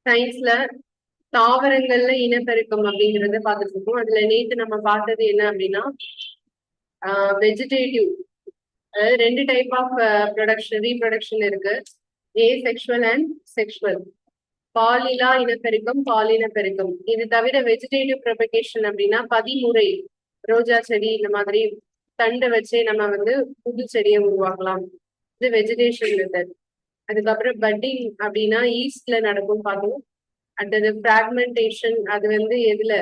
சயின்ஸ்ல தாவரங்கள்ல இனப்பெருக்கம் அப்படிங்கறத பார்த்துட்டு இருக்கோம். அதுல நேத்து நம்ம பார்த்தது என்ன அப்படின்னா வெஜிடேட்டிவ், அதாவது ரெண்டு டைப் ஆஃப் ப்ரொடக்ஷன் ரீப்ரொடக்ஷன் இருக்கு. Sexual and sexual. பாலிலா இனப்பெருக்கம், பாலினப்பெருக்கம். இது தவிர வெஜிடேட்டிவ் ப்ரொபகேஷன் அப்படின்னா பதிமுறை, ரோஜா செடி இந்த மாதிரி தண்டை வச்சே நம்ம வந்து புது செடியை உருவாக்கலாம். இது வெஜிடேஷன் மெத்தட். அதுக்கப்புறம் பட்டிங் அப்படின்னா ஈஸ்ட்ல நடக்கும் பார்த்தோம். அடுத்தது பிராக்மெண்டேஷன், அது வந்து எதுல?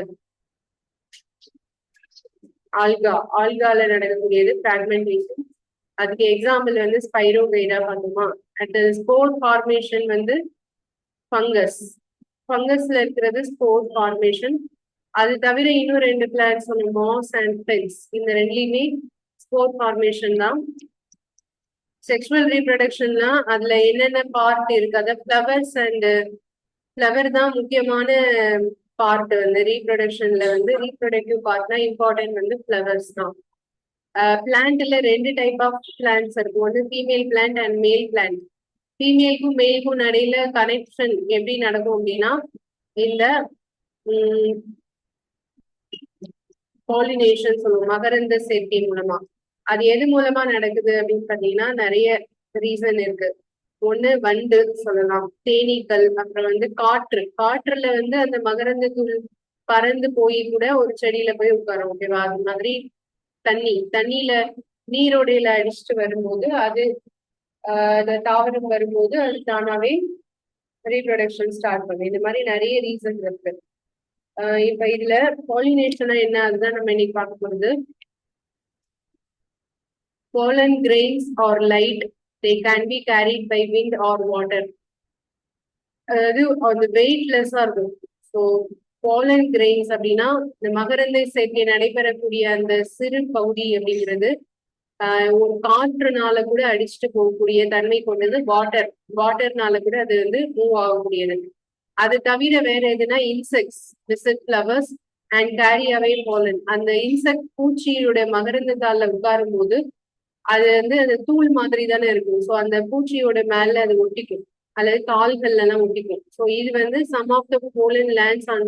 ஆல்கால நடக்கக்கூடியது பிராக்மெண்டேஷன். அதுக்கு எக்ஸாம்பிள் வந்து ஸ்பைரோகைரா பண்ணுமா. அடுத்தது ஸ்போர் ஃபார்மேஷன் வந்து ஃபங்கஸ்ல இருக்கிறது ஸ்போர் ஃபார்மேஷன். அது தவிர இன்னும் ரெண்டு பிளான்ஸ் சொன்ன மாஸ் அண்ட் பென்ஸ். இந்த ரெண்டுலயுமே ஸ்போர் ஃபார்மேஷன் தான். செக்ஷுவல் ரீப்ரொடக்ஷன்னா அதுல என்னென்ன பார்ட் இருக்கு? அதாவது ஃபிளவர்ஸ் அண்ட் ஃபிளவர் தான் முக்கியமான பார்ட். வந்து ரீப்ரொடக்ஷன்ல வந்து ரீப்ரொடக்டிவ் பார்ட்னா இம்பார்ட்டன்ட் வந்து ஃபிளவர்ஸ் தான். பிளான்ட்ல ரெண்டு டைப் ஆஃப் பிளான்ட்ஸ் இருக்கும். ஒன்று ஃபீமேல் பிளான்ட் அண்ட் மேல் பிளான்ட். ஃபீமேலுக்கும் மேலுக்கும் நடையில கனெக்ஷன் எப்படி நடக்கும் அப்படின்னா இந்த பாலினேஷன் சொல்லுவோம், மகரந்த சேர்க்கை மூலமா. அது எது மூலமா நடக்குது அப்படின்னு பாத்தீங்கன்னா நிறைய ரீசன் இருக்கு. ஒண்ணு வண்டு சொல்லலாம், தேனீக்கள், அப்புறம் வந்து காற்றுல வந்து அந்த மகரந்த தூள் பறந்து போய் கூட ஒரு செடியில போய் உட்காரும். ஓகேவா? அது மாதிரி தண்ணியில நீரோடையில அடிச்சுட்டு வரும்போது அது தாவரம் வரும்போது அது தானாவே ரீப்ரொடக்ஷன் ஸ்டார்ட் பண்ணும். இந்த மாதிரி நிறைய ரீசன் இருக்கு. இப்ப இதுல பாலினேஷனா என்ன, அதுதான் நம்ம இன்னைக்கு பார்க்க போறது. Pollen grains or light, they can be carried by wind or water. அதாவது அந்த வெயிட்லெஸ்ஸா இருக்கும். ஸோ பாலன் கிரெயின்ஸ் அப்படின்னா இந்த மகரந்த சேர்க்கை நடைபெறக்கூடிய அந்த சிறு பகுதி அப்படிங்கிறது ஒரு காற்றுனால கூட அடிச்சுட்டு போகக்கூடிய தன்மை கொண்டது. வாட்டர்னால கூட அது வந்து மூவ் ஆகக்கூடியது. அது தவிர வேற எதுனா insects visit flowers and carry away pollen. அந்த இன்செக்ட் பூச்சியோட மகரந்த தாள்ல உட்காரும் போது அது வந்து அந்த தூள் மாதிரி தானே இருக்கும். ஸோ அந்த பூச்சியோட மேல அது ஒட்டிக்கும், அல்லது கால்கள்ல எல்லாம் ஒட்டிக்கும். ஸோ இது வந்து some of the pollen lands on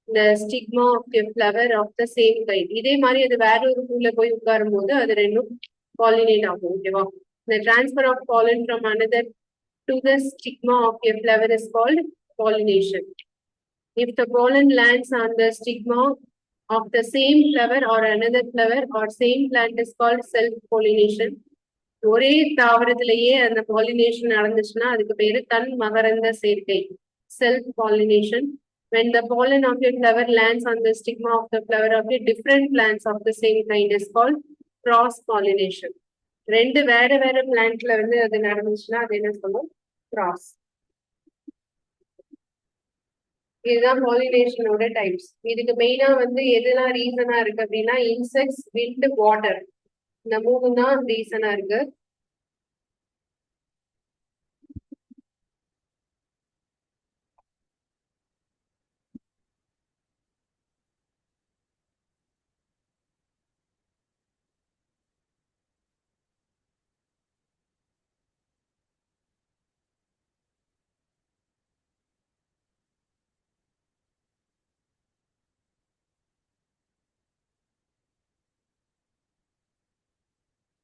the stigma of the flower of the same kind. இதே மாதிரி அது வேற ஒரு பூல போய் உட்காரும் போது அது ரெண்டும் பாலினேட் ஆகும். ஓகேவா? The transfer of pollen from another to the stigma of a flower is called pollination. If the pollen lands on the stigma of the same flower or another flower or same plant is called self-pollination. ஒரே தாவரத்திலேயே அந்த pollination நடந்துச்சுன்னா அதுக்கு பேரு தன் மகரந்த சேர்க்கை, self pollination. When the pollen of a flower lands on the stigma of the flower of a different plants of the same kind is called cross pollination. ரெண்டு வேற வேற பிளான்ட்ல வந்து அது நடந்துச்சுன்னா அது என்ன சொல்லும்? கிராஸ். இதுதான் பாலினேஷனோட டைப்ஸ். இதுக்கு மெயினா வந்து எதுலாம் ரீசனா இருக்கு அப்படின்னா இன்செக்ட்ஸ், விண்ட், வாட்டர், இந்த மூணு தான் ரீசனா இருக்கு.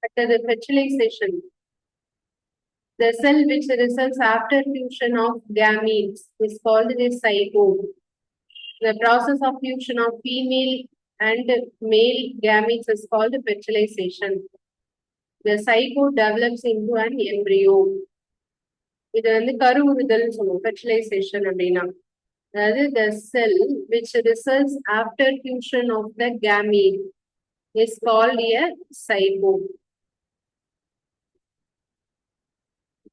அடுத்தது fertilization. The cell which results after fusion of gametes is called the zygote. The process of fusion of female and male gametes is called fertilization. The zygote develops into an embryo. இது வந்து கருவுறுதல் சொல்லுவோம் fertilization அப்படின்னா. அதாவது the cell which results after fusion of the gamete is called a zygote.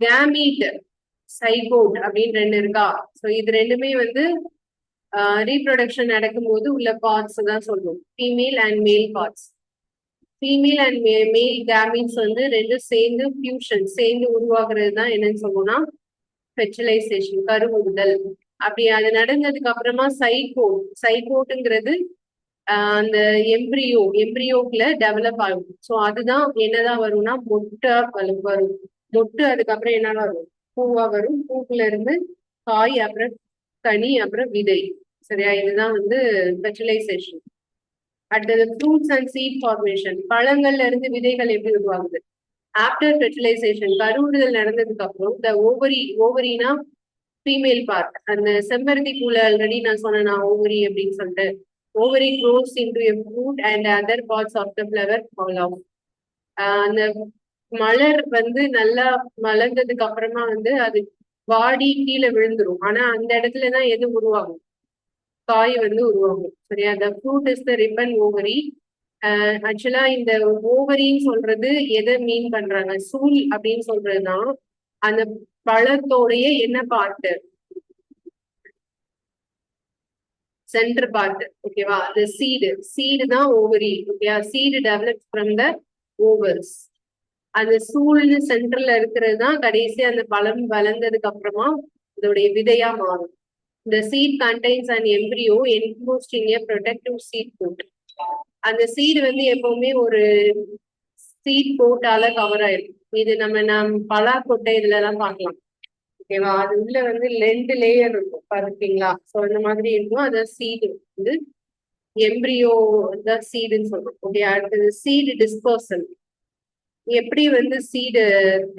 Gamete, zygote அப்படின்னு ரெண்டு இருக்கா. So இது ரெண்டுமே வந்து ரீப்ரொடக்ஷன் நடக்கும்போது உள்ள பார்ட்ஸ் தான் சொல்லுவோம், ஃபீமேல் அண்ட் மேல் பார்ட்ஸ். ஃபீமேல் அண்ட் மேல் கேமீட்ஸ் வந்து ரெண்டும் சேர்ந்து ஃபியூஷன் சேர்ந்து உருவாக்குறது தான் என்னன்னு சொல்லுவோம்னா ஃபெர்டிலைசேஷன், கருவுறுதல். அப்படி அது நடந்ததுக்கு அப்புறமா சைகோட்டுங்கிறது அந்த எம்ப்ரியோக்குள்ள டெவலப் ஆகும். ஸோ அதுதான் என்னதான் வரும்னா மொட்டை வரும். மொட்டு அதுக்கப்புறம் என்ன வரும்? பூவா வரும். பூக்குல இருந்து காய், அப்புறம் கனி, அப்புறம் விதை. சரியா? இதுதான் வந்து ஃபெர்டிலைசேஷன். அடுத்தது ஃப்ரூட்ஸ் அண்ட் சீட் ஃபார்மேஷன். பழங்கள்ல இருந்து விதைகள் எப்படி உருவாகுது? ஆஃப்டர் ஃபெர்டிலைசேஷன், கருவுறுதல் நடந்ததுக்கு அப்புறம் இந்த ஓவரினா ஃபீமேல் பார்ட். அந்த செம்பருத்தி பூல ஆல்ரெடி நான் சொன்னேன் ஓவரி அப்படின்னு சொல்லிட்டு. Ovary grows into a fruit and other parts of the flower fall off. அந்த மலர் வந்து நல்லா மலர்ந்ததுக்கு அப்புறமா வந்து அது வாடி கீழே விழுந்துரும். ஆனா அந்த இடத்துலதான் எது உருவாகும்? காய் வந்து உருவாகும். சரியா? The fruit is the ripen ovary. ஆக்சுவலா இந்த ஓவரின்னு சொல்றது எதை மீன் பண்றாங்க? சூல் அப்படின்னு சொல்றதுதான் அந்த பழத்தோடைய என்ன பார்ட்? Centre part. ஓகேவா? அந்த சீடு தான் ஓவரி. ஓகேயா? Seed develop from the overs. அந்த சூழ்ந்து சென்டர்ல இருக்கிறது தான் கடைசி அந்த பழம் வளர்ந்ததுக்கு அப்புறமா இதோடைய விதையா மாறும். The seed contains an embryo enclosed in a protective seed coat. அந்த சீடு வந்து எப்பவுமே ஒரு சீட் கோட்டால கவர் ஆயிருக்கும். இது நம் பலாக்கொட்டை இதுல எல்லாம் பார்க்கலாம். ஓகேவா? அது உள்ள வந்து 2 லேயர் இருக்கும், பாத்துருக்கீங்களா? சோ இந்த மாதிரி இருக்கும். அது சீடு வந்து எம்பிரியோ தான் சீடுன்னு சொல்றோம். ஓகே. அடுத்தது சீடு டிஸ்பர்சல். எப்படி வந்து சீடு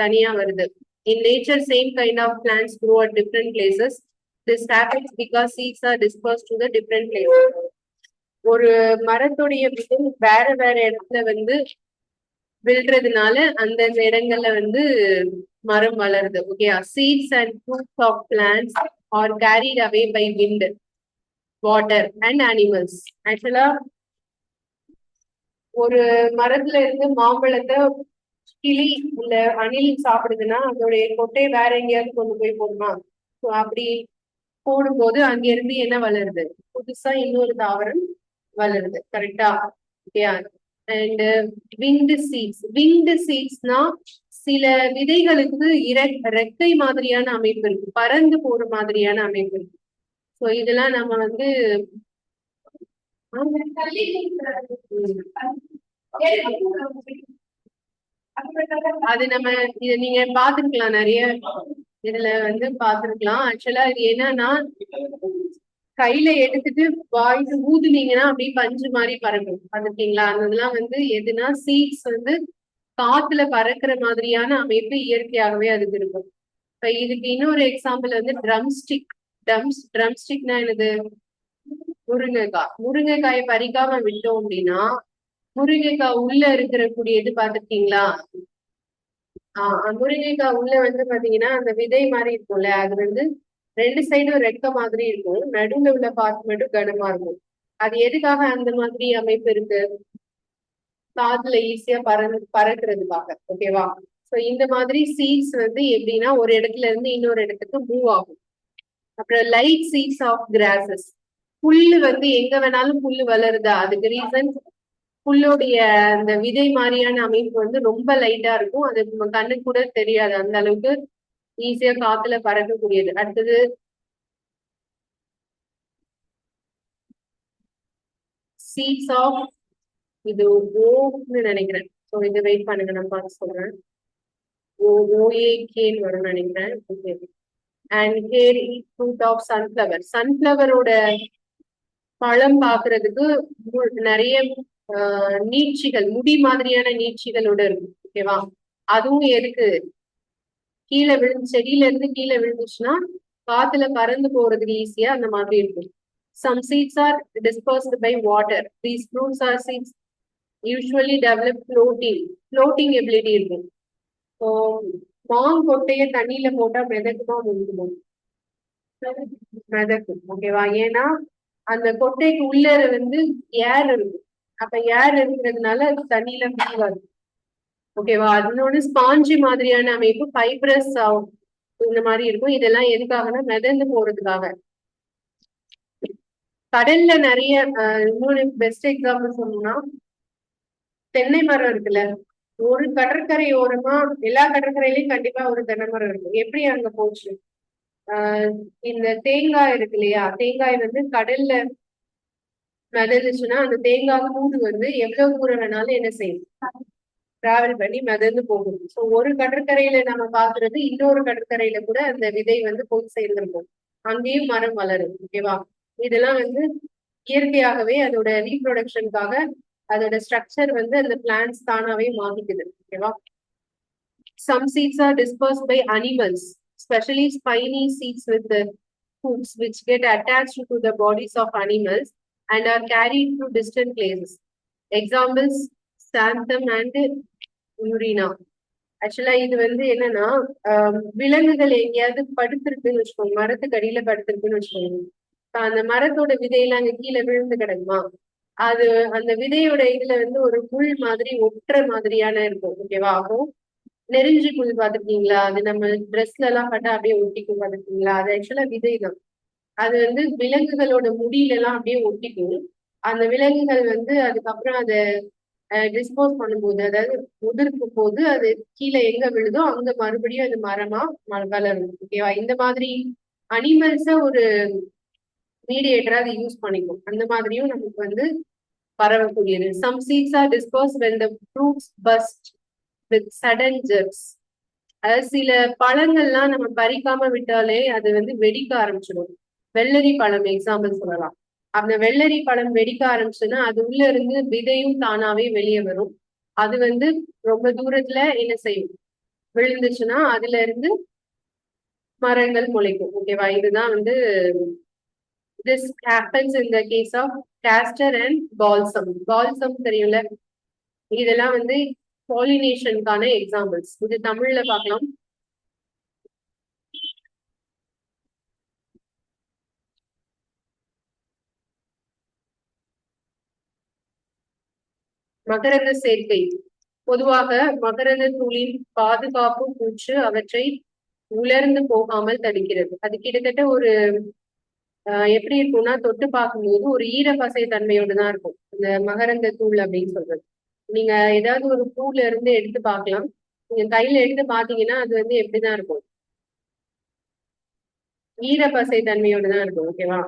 தனியா வருது? In nature same kind of plants grow at different places. This happens because seeds are dispersed to the different places. ஒரு மரத்துடைய விதை வேற வேற இடத்துல வந்து விழுறதுனால அந்தந்த இடங்கள்ல வந்து மரம் வளருது. Okay. Seeds and fruits of plants are carried away by wind, water and animals. ஆக்சுவலா ஒரு மரத்துல இருந்து மாம்பழத்தை கிளி இல்ல அணில் சாப்பிடுதுன்னா அதோடைய கொட்டை வேற எங்கேயாவது கொண்டு போய் போடுமா? அப்படி போடும்போது அங்க இருந்து என்ன வளருது? புதுசா இன்னொரு தாவரம் வளருது. கரெக்டா? அண்ட் விங்டு சீட்ஸ்னா சில விதைகளுக்கு ரெக்கை மாதிரியான அமைப்பு இருக்கு, பறந்து போற மாதிரியான அமைப்பு இருக்கு. ஸோ இதெல்லாம் நம்ம வந்து அது நம்ம இத நீங்க பாத்துருக்கலாம், நிறைய இதுல வந்து பாத்துருக்கலாம். ஆக்சுவலா இது என்னன்னா கையில எடுத்துட்டு வாய்ஸ் ஊதுனீங்கன்னா அப்படியே பஞ்சு மாதிரி பறக்கும். பாத்துருக்கீங்களா? அதெல்லாம் வந்து எதுனா சீட்ஸ் வந்து காத்துல பறக்கிற மாதிரியான அமைப்பு இயற்கையாகவே அதுக்கு இருக்கும். இப்ப இதுக்கு இன்னொரு எக்ஸாம்பிள் வந்து ட்ரம்ஸ்டிக். ட்ரம்ஸ்டிக்னா என்னது? முருங்கைக்காயை பறிக்காம விட்டோம் அப்படின்னா முருங்கைக்காய் உள்ள இருக்கிற கூடியது பாத்துருக்கீங்களா? முருங்கைக்காய் உள்ள வந்து பாத்தீங்கன்னா அந்த விதை மாதிரி இருக்கும்ல, அது வந்து 2 சைடும் ரெக்க மாதிரி இருக்கும், நடுவுல உள்ள பார்ட் மட்டும் கனமா இருக்கும். அது எதுக்காக அந்த மாதிரி அமைப்பு இருக்கு? காத்துல ஈஸியா பறக்குறதுக்காக. ஓகேவா? சோ இந்த மாதிரி சீட்ஸ் வந்து எப்படின்னா ஒரு இடத்துல இருந்து இன்னொரு இடத்துக்கு மூவ் ஆகும். அப்புறம் லைட் சீட்ஸ் ஆஃப் கிராசஸ். புல்லு வந்து எங்க வேணாலும் புல்லு வளருதா? அதுக்கு ரீசன் புல்லுடைய அந்த விதை மாதிரியான அமைப்பு வந்து ரொம்ப லைட்டா இருக்கும். அது கண்ணுக்கு கூட தெரியாது, அந்த அளவுக்கு ஈஸியா காத்துல பறக்கக்கூடியது. அடுத்தது சீட்ஸ் ஆஃப், இது ஓன்னு நினைக்கிறேன். ஸோ இது வெயிட் பண்ணுங்க, நான் பார்த்து சொல்றேன். ஓஏகேன்னு வரும்னு நினைக்கிறேன். Okay. And hair fruit of sunflower. சன்ஃபிளவரோட பழம் பாக்குறதுக்கு நிறைய நீட்சிகள், முடி மாதிரியான நீட்சிகளோட இருக்கும். ஓகேவா? அதுவும் எதுக்கு? கீழே செடியில இருந்து கீழே விழுந்துச்சுன்னா காத்துல பறந்து போறதுக்கு ஈஸியா அந்த மாதிரி இருக்கும். Some seeds are dispersed by water. These fruits are seeds usually develop floating ability இருக்கும். ஸோ மாங்கொட்டைய தண்ணியில போட்டா மிதக்குமா முழுகுமா? மிதக்கும். ஓகேவா? ஏன்னா அந்த கொட்டைக்கு உள்ள வந்து ஏர் இருக்கும். அப்ப ஏர் இருக்கிறதுனால அது தண்ணியில முழுகாது. ஓகேவா? அதனோட ஸ்பாஞ்சி மாதிரியான அமைப்பு, ஃபைப்ரஸ் இந்த மாதிரி இருக்கும். இதெல்லாம் எதுக்காகனா மிதந்து போறதுக்காக. கடல்ல நிறைய இன்னொரு பெஸ்ட் எக்ஸாம்பிள் சொல்லணும்னா தென்னை மரம் இருக்குல்ல. ஒரு கடற்கரை ஓரமா, எல்லா கடற்கரையிலயும் கண்டிப்பா ஒரு தென்னை மரம் இருக்கும். எப்படி அங்க போச்சு? இந்த தேங்காய் இருக்கு இல்லையா, தேங்காய் வந்து கடல்ல மிதந்துச்சுன்னா அந்த தேங்காய் கூடு வந்து எவ்வளவு தூரம் வேணாலும் என்ன செய்யும்? டிராவல் பண்ணி மிதந்து போகும். ஸோ ஒரு கடற்கரையில நம்ம பாக்குறது இன்னொரு கடற்கரையில கூட அந்த விதை வந்து போய் சேர்ந்திருக்கும். அங்கேயும் மரம் வளரும். ஓகேவா? இதெல்லாம் வந்து இயற்கையாகவே அதோட ரீப்ரொடக்ஷனுக்காக அதோட ஸ்ட்ரக்சர் வந்து அந்த பிளான்ட்ஸ் தானாவே மாத்திக்குது. ஓகேவா? Some seeds are dispersed by animals, especially spiny seeds with the hooks, which get attached to the bodies of animals and are carried to distant places. Examples: xanthan and urina. ஆக்சுவலா இது வந்து என்னன்னா, விலங்குகள் எங்கேயாவது படுத்திருக்குன்னு வச்சுக்கோங்க, மரத்துக்கு அடியில படுத்திருக்குன்னு வச்சுக்கோங்க. அந்த மரத்தோட விதையெல்லாம் அங்க கீழே விழுந்து கிடக்குமா, அது அந்த விதையோட இதுல வந்து ஒரு முள் மாதிரி ஒட்டுற மாதிரியான இருக்கும். ஓகேவா? அப்போ நெருஞ்சி புல் பாத்துருக்கீங்களா? அது நம்ம ட்ரெஸ்ல எல்லாம் பட்டா அப்படியே ஒட்டிக்கும், பாத்துருக்கீங்களா? அது ஆக்சுவலா விதை தான். அது வந்து விலங்குகளோட முடியில எல்லாம் அப்படியே ஒட்டிக்கும். அந்த விலங்குகள் வந்து அதுக்கப்புறம் அதை டிஸ்போஸ் பண்ணும்போது, அதாவது உதிர்க்கும் போது அது கீழே எங்க விழுதோ அங்க மறுபடியும் அது மரமா வளரும். ஓகேவா? இந்த மாதிரி அனிமல்ஸ ஒரு மீடியேட்டரா அது யூஸ் பண்ணிக்கும். அந்த மாதிரியும் நமக்கு வந்து பரவக்கூடியது. Some seeds are dispose when the fruits burst with sudden jerks. அதாவது சில பழங்கள்லாம் நம்ம பறிக்காம விட்டாலே அது வந்து வெடிக்க ஆரம்பிச்சிடும். வெள்ளரி பழம் எக்ஸாம்பிள் சொல்லலாம். அந்த வெள்ளரி பழம் வெடிக்க ஆரம்பிச்சுன்னா அது உள்ள இருந்து விதையும் தானாவே வெளியே வரும். அது வந்து ரொம்ப தூரத்துல என்ன செய்யும், விழுந்துச்சுன்னா அதுல இருந்து மரங்கள் முளைக்கும். ஓகேவா? இதுதான் வந்து this happens in the case of castor and balsam. balsam தெரியும்ல, இதெல்லாம் வந்து பாலினேஷனுக்கான எக்ஸாம்பிள்ஸ். இது தமிழ்ல பார்க்கலாம். மகரந்த சேர்க்கை. பொதுவாக மகரந்த தூளின் பாதுகாப்பு பூச்சு அவற்றை உலர்ந்து போகாமல் தடுக்கிறது. அது கிட்டத்தட்ட ஒரு எப்படி இருக்கும்னா, தொட்டு பார்க்கும்போது ஒரு ஈரப்பசை தன்மையோடு தான் இருக்கும் இந்த மகரந்த தூள் அப்படின்னு சொல்றது. நீங்க ஏதாவது ஒரு பூல இருந்து எடுத்து பார்க்கலாம். நீங்க கையில எடுத்து பாத்தீங்கன்னா அது வந்து எப்படிதான் இருக்கும், ஈரப்பசை தன்மையோடு தான் இருக்கும். ஓகேவா?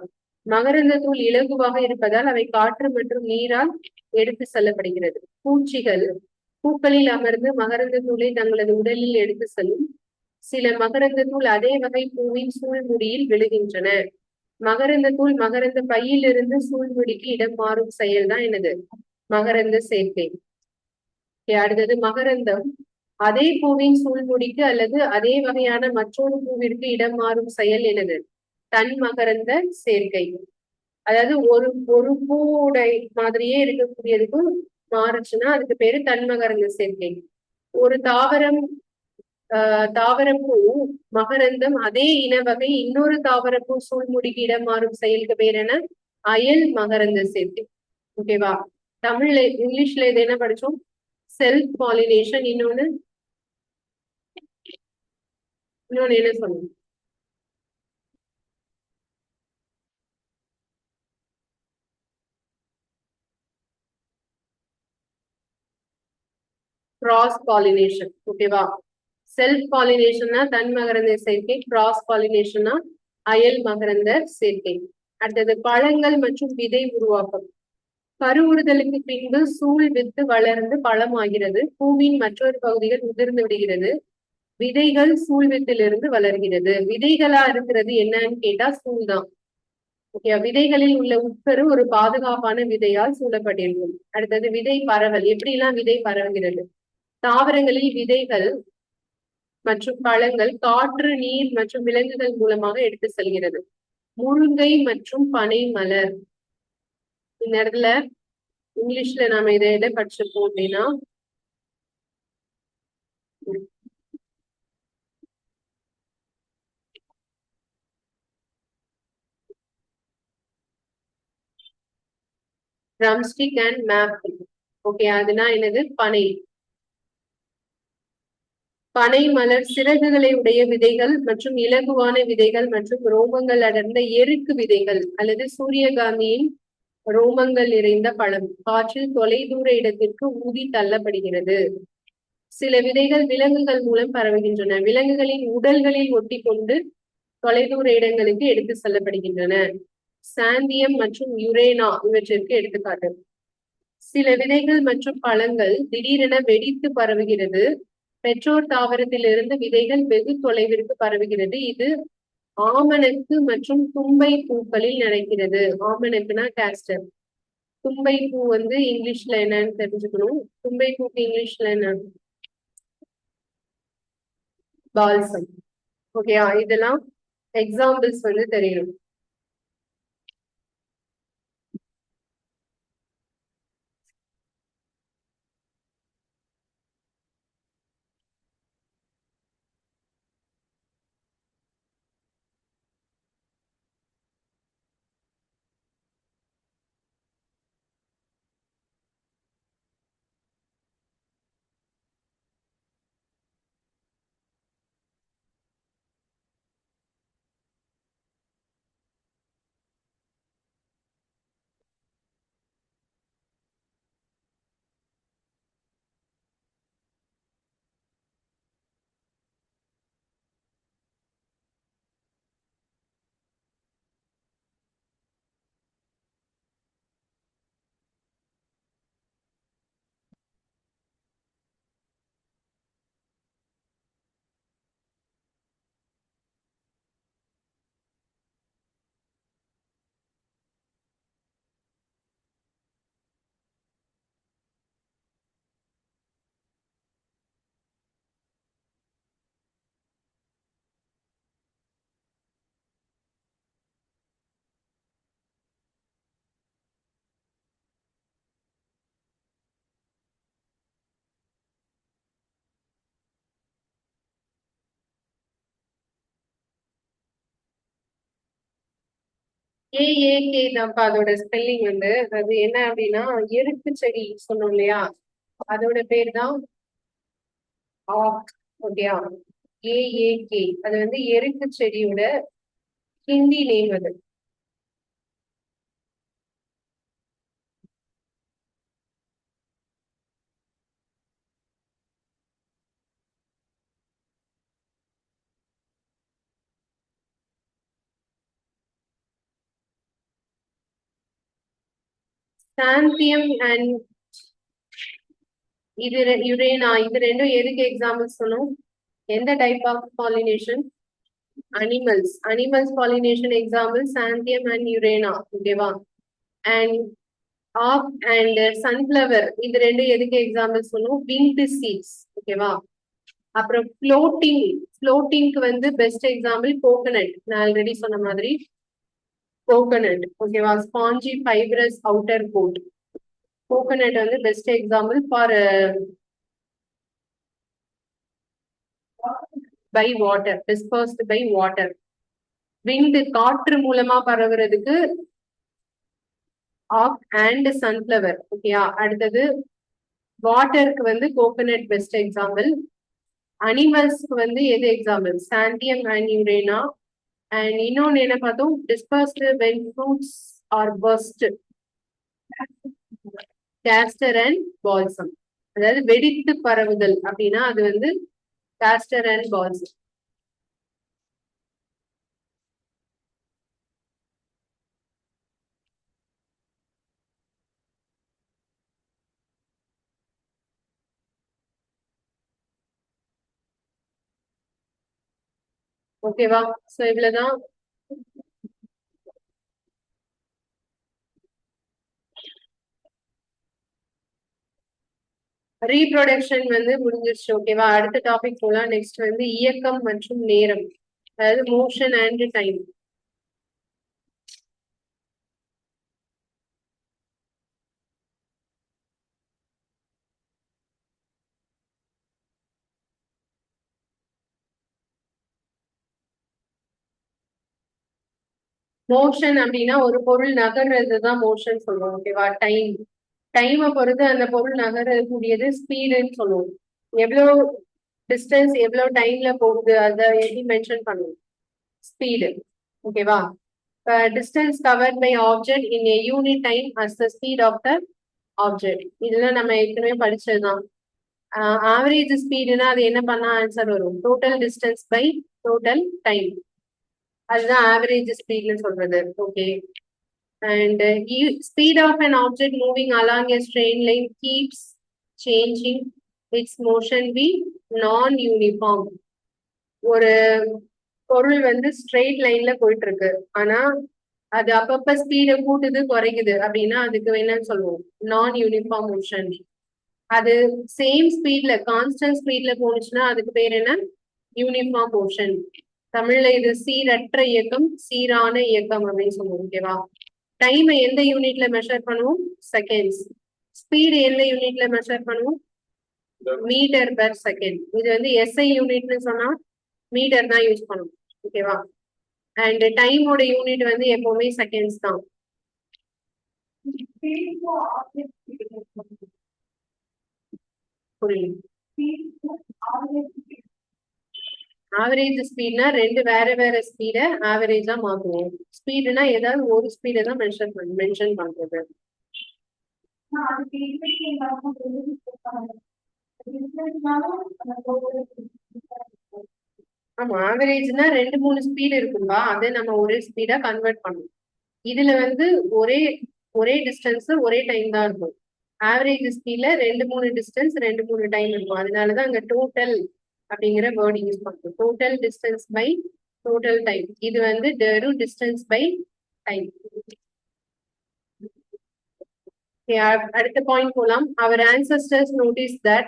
மகரந்த தூள் இலகுவாக இருப்பதால் அவை காற்று மற்றும் நீரால் எடுத்து செல்லப்படுகிறது. பூச்சிகள் பூக்களில் அமர்ந்து மகரந்த தூளை தங்களது உடலில் எடுத்து செல்லும். சில மகரந்த தூள் அதே வகை பூவின் சூழ்முடியில் விழுகின்றன. மகரந்த தூள் மகரந்த பையில் இருந்து சூழ்முடிக்கு இடம் மாறும் செயல் தான் என்னது, மகரந்த சேர்க்கை. அடுத்தது மகரந்தம் அதே பூவின் சூழ்முடிக்கு அல்லது அதே வகையான மற்றொரு பூவிற்கு இடம் மாறும் செயல் என்னது, தன் மகரந்த சேர்க்கை. அதாவது ஒரு பூவுடை மாதிரியே இருக்கக்கூடியதுக்கும் மாறுச்சுன்னா அதுக்கு பேரு தன்மகரந்த சேர்க்கை. ஒரு தாவரப்பூ மகரந்தம் அதே இன வகை இன்னொரு தாவரப்பூ சூழ்முடிக்கு இடம் மாறும் செயலுக்கு பேர் என்ன, அயல் மகரந்த சேர்க்கை. ஓகேவா? தமிழ்ல இங்கிலீஷ்ல இது என்ன படிச்சோம், செல்ஃப் பாலினேஷன். இன்னொன்னு என்ன சொல்லணும், கிராஸ் பாலினேஷன். ஓகேவா? செல்ஃப் பாலினேஷன்னா தன் மகரந்த சேர்க்கை, கிராஸ் பாலினேஷன்னா அயல் மகரந்த சேர்க்கை. அடுத்தது பழங்கள் மற்றும் விதை உருவாக்கம். கருவுறுதலுக்கு பின்பு சூழ் வித்து வளர்ந்து பழமாகிறது. பூவின் மற்றொரு பகுதிகள் உதிர்ந்து விடுகிறது. விதைகள் சூழ்வித்திலிருந்து வளர்கிறது. விதைகளா இருக்கிறது என்னன்னு கேட்டா சூழ் தான். ஓகே, விதைகளில் உள்ள உட்கரு ஒரு பாதுகாப்பான விதையால் சூழப்பட்டிருக்கும். அடுத்தது விதை பரவல். எப்படி எல்லாம் விதை பரவுகிறது, தாவரங்களில் விதைகள் மற்றும் பழங்கள் காற்று, நீர் மற்றும் விலங்குகள் மூலமாக எடுத்து செல்கிறது. முருங்கை மற்றும் பனை மலர். இந்த இடத்துல இங்கிலீஷ்ல நாம இதை எதை படிச்சிருப்போம் அப்படின்னா, ட்ரம்ஸ்டிக் அண்ட் மேப்பிள். ஓகே, அதுனா என்னது, பனை. பனை மலர் சிறகுகளை உடைய விதைகள் மற்றும் இலகுவான விதைகள் மற்றும் ரோமங்கள் அடர்ந்த எருக்கு விதைகள் அல்லது சூரியகாந்தியின் ரோமங்கள் நிறைந்த பழம் காற்றில் தொலைதூர இடத்திற்கு ஊதி தள்ளப்படுகிறது. சில விதைகள் விலங்குகள் மூலம் பரவுகின்றன. விலங்குகளின் உடல்களில் ஒட்டி கொண்டு தொலைதூர இடங்களுக்கு எடுத்து செல்லப்படுகின்றன. சாந்தியம் மற்றும் யுரேனா இவற்றிற்கு எடுத்துக்காட்டு. சில விதைகள் மற்றும் பழங்கள் திடீரென வெடித்து பரவுகிறது. பெற்றோர் தாவரத்திலிருந்து விதைகள் வெகு தொலைவிற்கு பரவுகிறது. இது ஆமணக்கு மற்றும் தும்பை பூக்களில் நடக்கிறது. ஆமணக்குனா கேஸ்டர். தும்பை பூ வந்து இங்கிலீஷ்ல என்னன்னு தெரிஞ்சுக்கணும். தும்பை பூக்கு இங்கிலீஷ்ல என்ன? பால்சம். ஓகேயா, இதெல்லாம் எக்ஸாம்பிள்ஸ் வந்து தெரியணும். ஏஏகே தான்ப்பா அதோட ஸ்பெல்லிங் வந்து. அது என்ன அப்படின்னா எருக்கு செடி சொன்னோம் இல்லையா, அதோட பேர் தான் ஆக். ஓகேயா, ஏஏகே அது வந்து எருக்கு செடியோட ஹிந்தி நேம் அது. சாந்தியம் அண்ட் யுரேனா, இது ரெண்டும் எதுக்கு எக்ஸாம்பிள் சொன்னோம்? எந்த type of pollination? Animals pollination example xanthium and urena. ஓகேவா, அண்ட் ஆப் அண்ட் சன்ஃபிளவர் இது ரெண்டும் எதுக்கு எக்ஸாம்பிள் சொன்னோம்? Winged seeds. ஓகேவா, அப்புறம் ஃப்ளோட்டிங்க்கு வந்து பெஸ்ட் எக்ஸாம்பிள் கோகனட். நான் ஆல்ரெடி சொன்ன மாதிரி கோகனட். ஓகேவா, spongy fibrous outer coat. Coconut வந்து best example for by water, dispersed by water. Wind காற்று மூலமா பரவுறதுக்கு ஆப் அண்ட் சன்ஃபிளவர். ஓகேயா, அடுத்தது வாட்டருக்கு வந்து கோகனட் பெஸ்ட் எக்ஸாம்பிள். அனிமல்ஸ்க்கு வந்து எது example? Xanthium and urena. And இன்னொன்னு என்ன பார்த்தோம்? Dispersed when fruits are burst, castor and balsam. அதாவது வெடித்து பரவுதல் அப்படின்னா அது வந்து கேஸ்டர் அண்ட் பால்சம். ஓகேவா, சோ இவ்வளவுதான். ரீப்ரொடக்ஷன் வந்து முடிஞ்சிருச்சு. ஓகேவா, அடுத்த டாபிக் போலாம். நெக்ஸ்ட் வந்து இயக்கம் மற்றும் நேரம், அதாவது மோஷன் அண்ட் டைம். மோஷன் அப்படின்னா ஒரு பொருள் நகர்றதுதான் மோஷன் சொல்லுவோம். ஓகேவா, டைமை பொறுத்து அந்த பொருள் நகரக்கூடியது ஸ்பீடுன்னு சொல்லுவோம். எவ்வளவு டிஸ்டன்ஸ் எவ்வளவு டைம்ல போகுது அதை எப்படி மென்ஷன் பண்ணுவோம்? ஸ்பீடு. ஓகேவா, distance covered by object in a unit time as the speed of the object. இதெல்லாம் நம்ம ஏற்கனவே படிச்சதுதான். ஆவரேஜ் ஸ்பீடுனா அது என்ன பண்ணா ஆன்சர் வரும்? Total distance by total time, அதுதான் ஆவரேஜ் ஸ்பீட்னு சொல்றது. Okay, and speed of an object moving along a straight line keeps changing, its motion be non-uniform. ஒரு பொருள் வந்து ஸ்ட்ரெயிட் லைன்ல போயிட்டு இருக்கு. ஆனா அது அப்பப்ப ஸ்பீட கூட்டுது குறைக்குது அப்படின்னா அதுக்கு என்னன்னு சொல்லுவோம், நான் யூனிஃபார்ம் மோஷன். அது சேம் ஸ்பீட்ல கான்ஸ்டன்ட் ஸ்பீட்ல போனுச்சுன்னா அதுக்கு பேர் என்ன, யூனிஃபார்ம் மோஷன். தமிழ்ல இது சீரற்ற இயக்கம், சீரான இயக்கம் அப்படின்னு சொல்லுவோம். ஓகேவா? டைமை எந்த யூனிட்ல மெஷர் பண்ணுவோம், செகண்ட்ஸ். ஸ்பீடு எந்த யூனிட்ல மெஷர் பண்ணுவோம், மீட்டர் பெர் செகண்ட். இது வந்து எஸ்ஐ யூனிட்னு சொன்னா மீட்டர் தான் யூஸ் பண்ணுவோம். ஓகேவா? அண்ட் டைமோட யூனிட் வந்து எப்பவுமே செகண்ட்ஸ் தான். புரியுது? ஆவரேஜ் ஸ்பீட்னா ரெண்டு வேற வேற ஸ்பீட ஆவரேஜா மாத்துவோம். ஸ்பீடுனா ஏதாவது ஒரு ஸ்பீடை தான் மென்ஷன் பண்றது. ஆமா, ஆவரேஜ்னா 2-3 ஸ்பீடு இருக்கும்பா, அதை நம்ம ஒரே ஸ்பீடா கன்வெர்ட் பண்ணுவோம். இதுல வந்து ஒரே ஒரே டிஸ்டன்ஸ் ஒரே டைம் தான் இருக்கும். ஆவரேஜ் ஸ்பீட்ல 2-3 டிஸ்டன்ஸ் 2-3 டைம் இருக்கும். அதனாலதான் அங்க டோட்டல் அப்படிங்கிற வேர்டு யூஸ் பண்ணுறோம். Total distance by total time. இது வந்து டெரு டிஸ்டன்ஸ் பை டைம். அடுத்த பாயிண்ட் போலாம். அவர் ancestors noticed that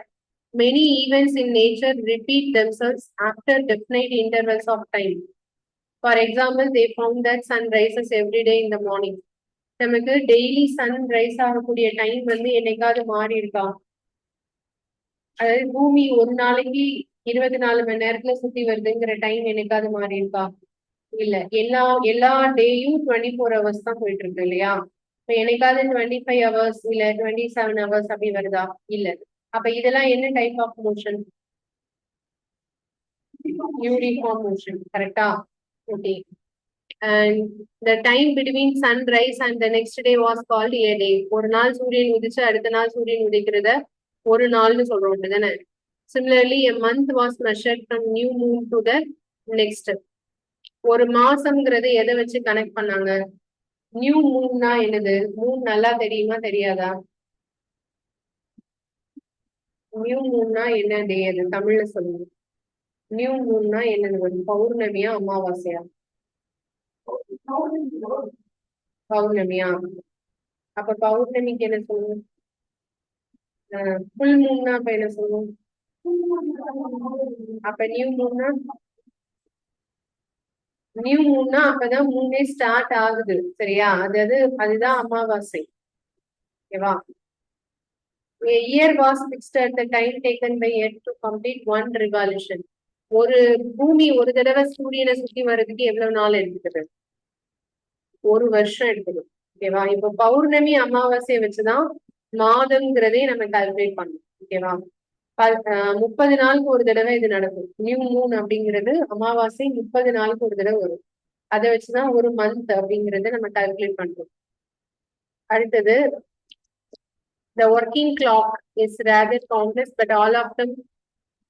many events in nature repeat themselves after definite intervals of time. For example, they found that sun rises every day in the morning. நமக்கு daily Sun rice ஆகக்கூடிய time வந்து என்னைக்காவது மாறி இருக்கா? அதாவது பூமி ஒரு நாளைக்கு 24 மணி நேரத்துல சுத்தி வருதுங்கிற டைம் என்னைக்காவது மாறி இருக்கா? இல்ல. எல்லா டேயும் 24 ஹவர்ஸ் தான் போயிட்டு இருக்கு இல்லையா? இப்ப என்னைக்காவது 25 ஹவர்ஸ் இல்ல 27 ஹவர்ஸ் அப்படி வருதா? இல்ல. அப்ப இதெல்லாம் என்ன type of motion? Uniform motion. கரெக்டா? Okay. And the time between sunrise and the next day was called a day. ஒரு நாள் சூரியன் உதிச்சு அடுத்த நாள் சூரியன் உதிக்கிறத ஒரு நாள்னு சொல்றோம் அப்படிதானே? Similarly, a month was measured from new moon to the next. ஒரு மாசம்ங்கிறது எதை வச்சு கனெக்ட் பண்ணாங்க? நியூ மூன்னா என்னது? மூன் நல்லா தெரியுமா தெரியாதா? நியூ மூன்னா என்ன டே? அது தமிழ்ல சொல்லுங்க. நியூ மூன்னா என்னது? பௌர்ணமியா அமாவாசையா? பௌர்ணமியா? அப்ப பௌர்ணமிக்கு என்ன சொல்லுவோம்? ஃபுல் மூன்னா அப்ப என்ன சொல்லுவோம்? அப்ப நியூ மூன்னா அப்பதான் மூணே ஸ்டார்ட் ஆகுது. சரியா? அதுதான் அமாவாசை. ஓகேவா? A year was fixed at the time taken by Earth to complete one revolution. ஒரு பூமி ஒரு தடவை சூரியனை சுத்தி வர்றதுக்கு எவ்வளவு நாள் எடுத்துக்குது? ஒரு வருஷம் எடுக்குது. ஓகேவா? இப்போ பௌர்ணமி அமாவாசையை வச்சுதான் மாதம்ங்கிறதே நம்ம கால்குலேட் பண்ணணும். ஓகேவா? 30 நாளுக்கு ஒரு தடவை இது நடக்கும். நியூ மூன் அப்படிங்கிறது அமாவாசை 30 நாளுக்கு ஒரு தடவை வரும். அதை வச்சுதான் ஒரு மந்த் அப்படிங்கறத நம்ம கால்குலேட் பண்றோம். அடுத்தது, the working clock is rather complex, but all of them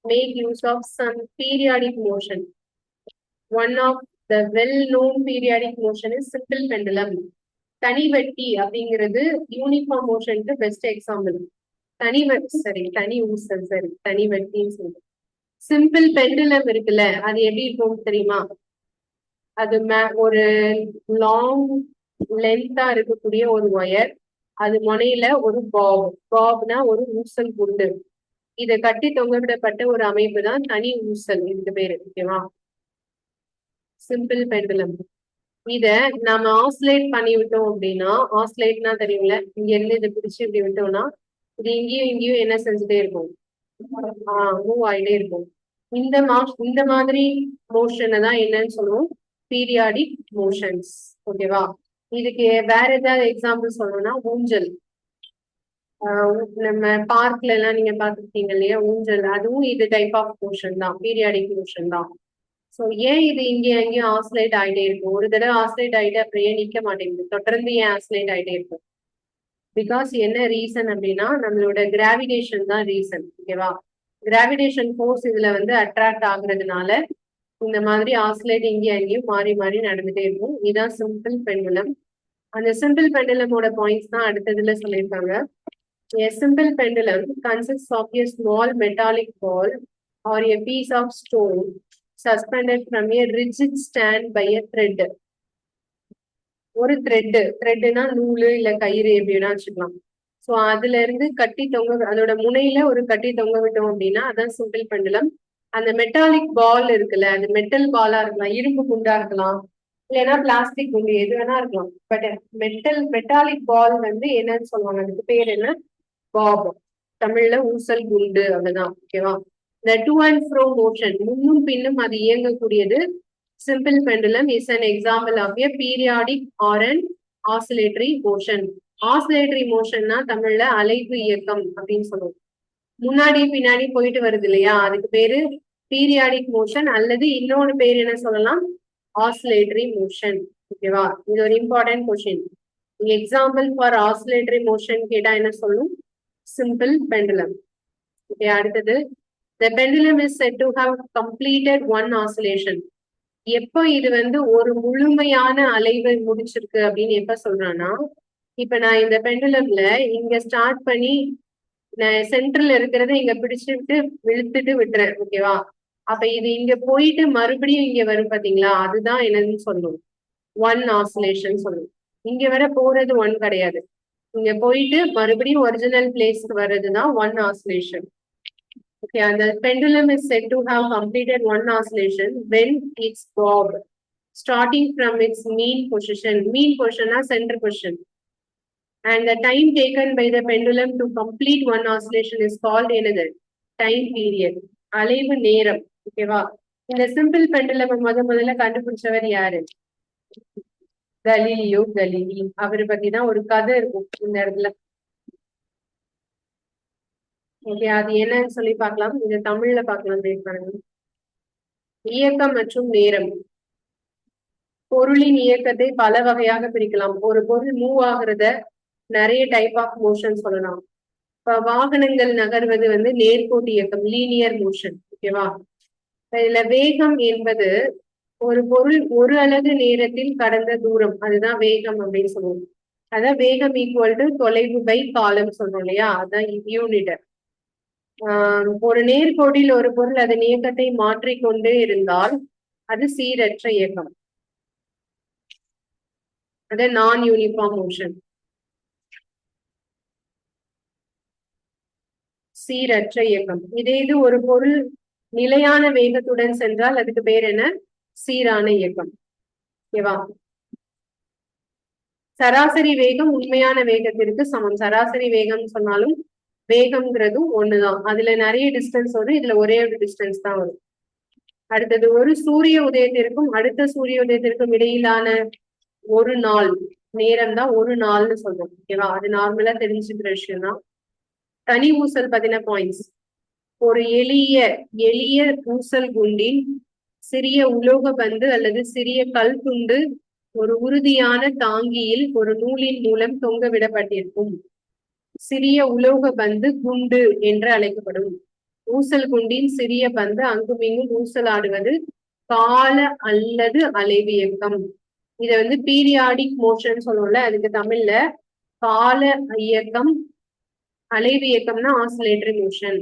make use of some periodic motion. One of the well-known periodic motion is simple pendulum. தனிவட்டி அப்படிங்கிறது யூனிஃபார்ம் மோஷனுக்கு பெஸ்ட் எக்ஸாம்பிள். தனி ஊசல். சரி, தனிவட்டின்னு சொல்லுவோம். சிம்பிள் பெண்டுலம் இருக்குல்ல, அது எப்படி இருக்கும் தெரியுமா? அது ஒரு லாங் லென்த்தா இருக்கக்கூடிய ஒரு ஒயர், அது முனையில ஒரு பாப்னா ஒரு ஊசல் குண்டு, இதை கட்டி தொங்கவிடப்பட்ட ஒரு அமைப்பு தான் தனி ஊசல். இதுக்கு பேரு. ஓகேவா? Simple pendulum. இத நம்ம ஆஸ்லேட் பண்ணி விட்டோம் அப்படின்னா, ஆஸ்லேட்னா தெரியும்ல, இங்க இருந்து இதை பிடிச்சு இப்படி விட்டோம்னா இது இங்கேயும் என்ன செஞ்சுட்டே இருக்கும்? மூவ் ஆயிட்டே இருக்கும். இந்த மாதிரி மோஷனை தான் என்னன்னு சொல்லுவோம்? Periodic motions. ஓகேவா? இதுக்கு வேற ஏதாவது எக்ஸாம்பிள் சொல்லணும்னா ஊஞ்சல். நம்ம பார்க்ல எல்லாம் நீங்க பாத்துருக்கீங்க இல்லையா ஊஞ்சல், அதுவும் இது டைப் ஆஃப் மோஷன் தான், பீரியாடிக் மோஷன் தான். ஸோ ஏன் இது இங்கேயும் அங்கேயும் ஆஸ்லேட் ஆகிட்டே இருக்கும்? ஒரு தடவை ஆஸ்லேட் ஆகிட்டு அப்படியே நிக்க மாட்டேங்குது, தொடர்ந்து ஏன் ஆஸ்லேட் ஆகிட்டே இருக்கும்? பிகாஸ் என்ன ரீசன் அப்படின்னா நம்மளோட கிராவிடேஷன் தான் ரீசன். ஓகேவா? கிராவிடேஷன் ஃபோர்ஸ் இதுல வந்து அட்ராக்ட் ஆகுறதுனால இந்த மாதிரி ஆஸ்லேட் இங்கேயும் அங்கேயும் மாறி மாறி நடந்துட்டே இருக்கும். இதுதான் சிம்பிள் பெண்டுலம். அந்த சிம்பிள் பெண்டுலமோட பாயிண்ட்ஸ் தான் அடுத்ததுல சொல்லியிருக்காங்க. A simple pendulum consists of a small metallic ball or a piece of stone suspended from a rigid stand by a thread. ஒரு த்ரெட்னா நூலு இல்ல கயிறு எப்படின்னா வச்சுக்கலாம். ஸோ அதுல இருந்து கட்டி தொங்க, அதோட முனையில ஒரு கட்டி தொங்க விட்டோம் அப்படின்னா அதான் சிம்பிள் பெண்டுலம். அந்த மெட்டாலிக் பால் இருக்குல்ல, அது மெட்டல் பாலா இருக்கலாம், இரும்பு குண்டா இருக்கலாம், இல்லைன்னா பிளாஸ்டிக் குண்டு எது வேணா இருக்கலாம். பட் மெட்டாலிக் பால் வந்து என்னன்னு சொல்லுவாங்க, அதுக்கு பேர் என்ன, பாப். தமிழ்ல ஊசல் குண்டு, அதுதான். ஓகேவா? இந்த டு அண்ட் ஃப்ரோ மோஷன், முன்னும் பின்னும் அது இயங்கக்கூடியது. Simple pendulum is an example of a periodic or an oscillatory motion. Oscillatory motionனா தமிழ்ல அலைவு இயக்கம் அப்படின்னு சொல்லுவோம். முன்னாடி பின்னாடி போயிட்டு வருது இல்லையா, அதுக்கு பேரு பீரியாடிக் மோஷன், அல்லது இன்னொரு பேர் என்ன சொல்லலாம், ஆசிலேட்டரி மோஷன். ஓகேவா? இது ஒரு important question. Example for oscillatory motion கேட்டா என்ன சொல்லும், சிம்பிள் பெண்டுலம். ஓகே, அடுத்தது the pendulum is said to have completed one oscillation. எப்போ இது வந்து ஒரு முழுமையான அலைவை முடிச்சிருக்கு அப்படின்னு எப்ப சொல்றான்னா, இப்ப நான் இந்த பெண்டுலம்ல இங்க ஸ்டார்ட் பண்ணி நான் சென்டர்ல இருக்கிறத இங்க பிடிச்சிட்டு இழுத்துட்டு விட்டுறேன். ஓகேவா? அப்ப இது இங்க போயிட்டு மறுபடியும் இங்க வரும் பாத்தீங்களா, அதுதான் என்னன்னு சொல்லுவோம், ஒன் ஆசிலேஷன் சொல்லுவோம். இங்க வர போறது ஒன் கிடையாது, இங்க போயிட்டு மறுபடியும் ஒரிஜினல் பிளேஸ்க்கு வர்றதுதான் one oscillation. Okay, and the pendulum is said to have completed one oscillation when it's bobbed, starting from its mean position. Mean position is center position. And the time taken by the pendulum to complete one oscillation is called another time period. அலைவு நேரம். ஓகேவா? இந்த simple pendulum முதல்ல கண்டுபிடிச்சவர் யாரு, Galileo Galilei. அவரை பத்தி தான் ஒரு கதை இருக்கும் இந்த இடத்துல. ஓகே, அது என்னன்னு சொல்லி பார்க்கலாம், இந்த தமிழ்ல பார்க்கலாம். இயக்கம் மற்றும் நேரம். பொருளின் இயக்கத்தை பல வகையாக பிரிக்கலாம். ஒரு பொருள் மூவ் ஆகுறத நிறைய டைப் ஆஃப் மோஷன் சொல்லலாம். இப்ப வாகனங்கள் நகர்வது வந்து நேர்கோட்டு இயக்கம், லீனியர் மோஷன். ஓகேவா? இதுல வேகம் என்பது ஒரு பொருள் ஒரு அலகு நேரத்தில் கடந்த தூரம், அதுதான் வேகம் அப்படின்னு சொல்லுவோம். அதான் வேகம் ஈக்குவல் டு தொலைவு பை காலம் சொல்றோம் இல்லையா, அதான் யூனிட். ஒரு நேர்கோட்டில் ஒரு பொருள் அதன் இயக்கத்தை மாற்றிக்கொண்டே இருந்தால் அது சீரற்ற இயக்கம், அது நான் யூனிஃபார்ம் மோஷன். சீரற்ற இயக்கம். இதே இது ஒரு பொருள் நிலையான வேகத்துடன் சென்றால் அதுக்கு பேர் என்ன, சீரான இயக்கம். ஓகேவா? சராசரி வேகம் உண்மையான வேகத்திற்கு சமம். சராசரி வேகம் சொன்னாலும் வேகம்ங்கிறதும் ஒண்ணுதான், அதுல நிறைய டிஸ்டன்ஸ் வரும், இதுல ஒரே ஒரு டிஸ்டன்ஸ் தான் வரும். அடுத்தது, ஒரு சூரிய உதயத்திற்கும் அடுத்த சூரிய உதயத்திற்கும் இடையிலான ஒரு நாள் நேரம் தான் ஒரு நாள்னு சொல்றோம். ஓகேவா? அது நார்மலா தெரிஞ்சுக்கிற விஷயம் தான். தனி ஊசல் பத்தின பாயிண்ட்ஸ். ஒரு எளிய ஊசல் குண்டின் சிறிய உலோக பந்து அல்லது சிறிய கல் துண்டு ஒரு உறுதியான தாங்கியில் ஒரு நூலின் மூலம் தொங்க விடப்பட்டிருக்கும். சிறிய உலோக பந்து குண்டு என்று அழைக்கப்படும். ஊசல் குண்டின் சிறிய பந்து அங்குமிங்கும் ஊசலாடுவது கால அல்லது அலைவு இயக்கம். இத வந்து பீரியாடிக் மோஷன் சொல்லுவோம்ல, அதுக்கு தமிழ்ல கால இயக்கம், அலைவு இயக்கம்னா ஆசிலேட்டரி மோஷன்.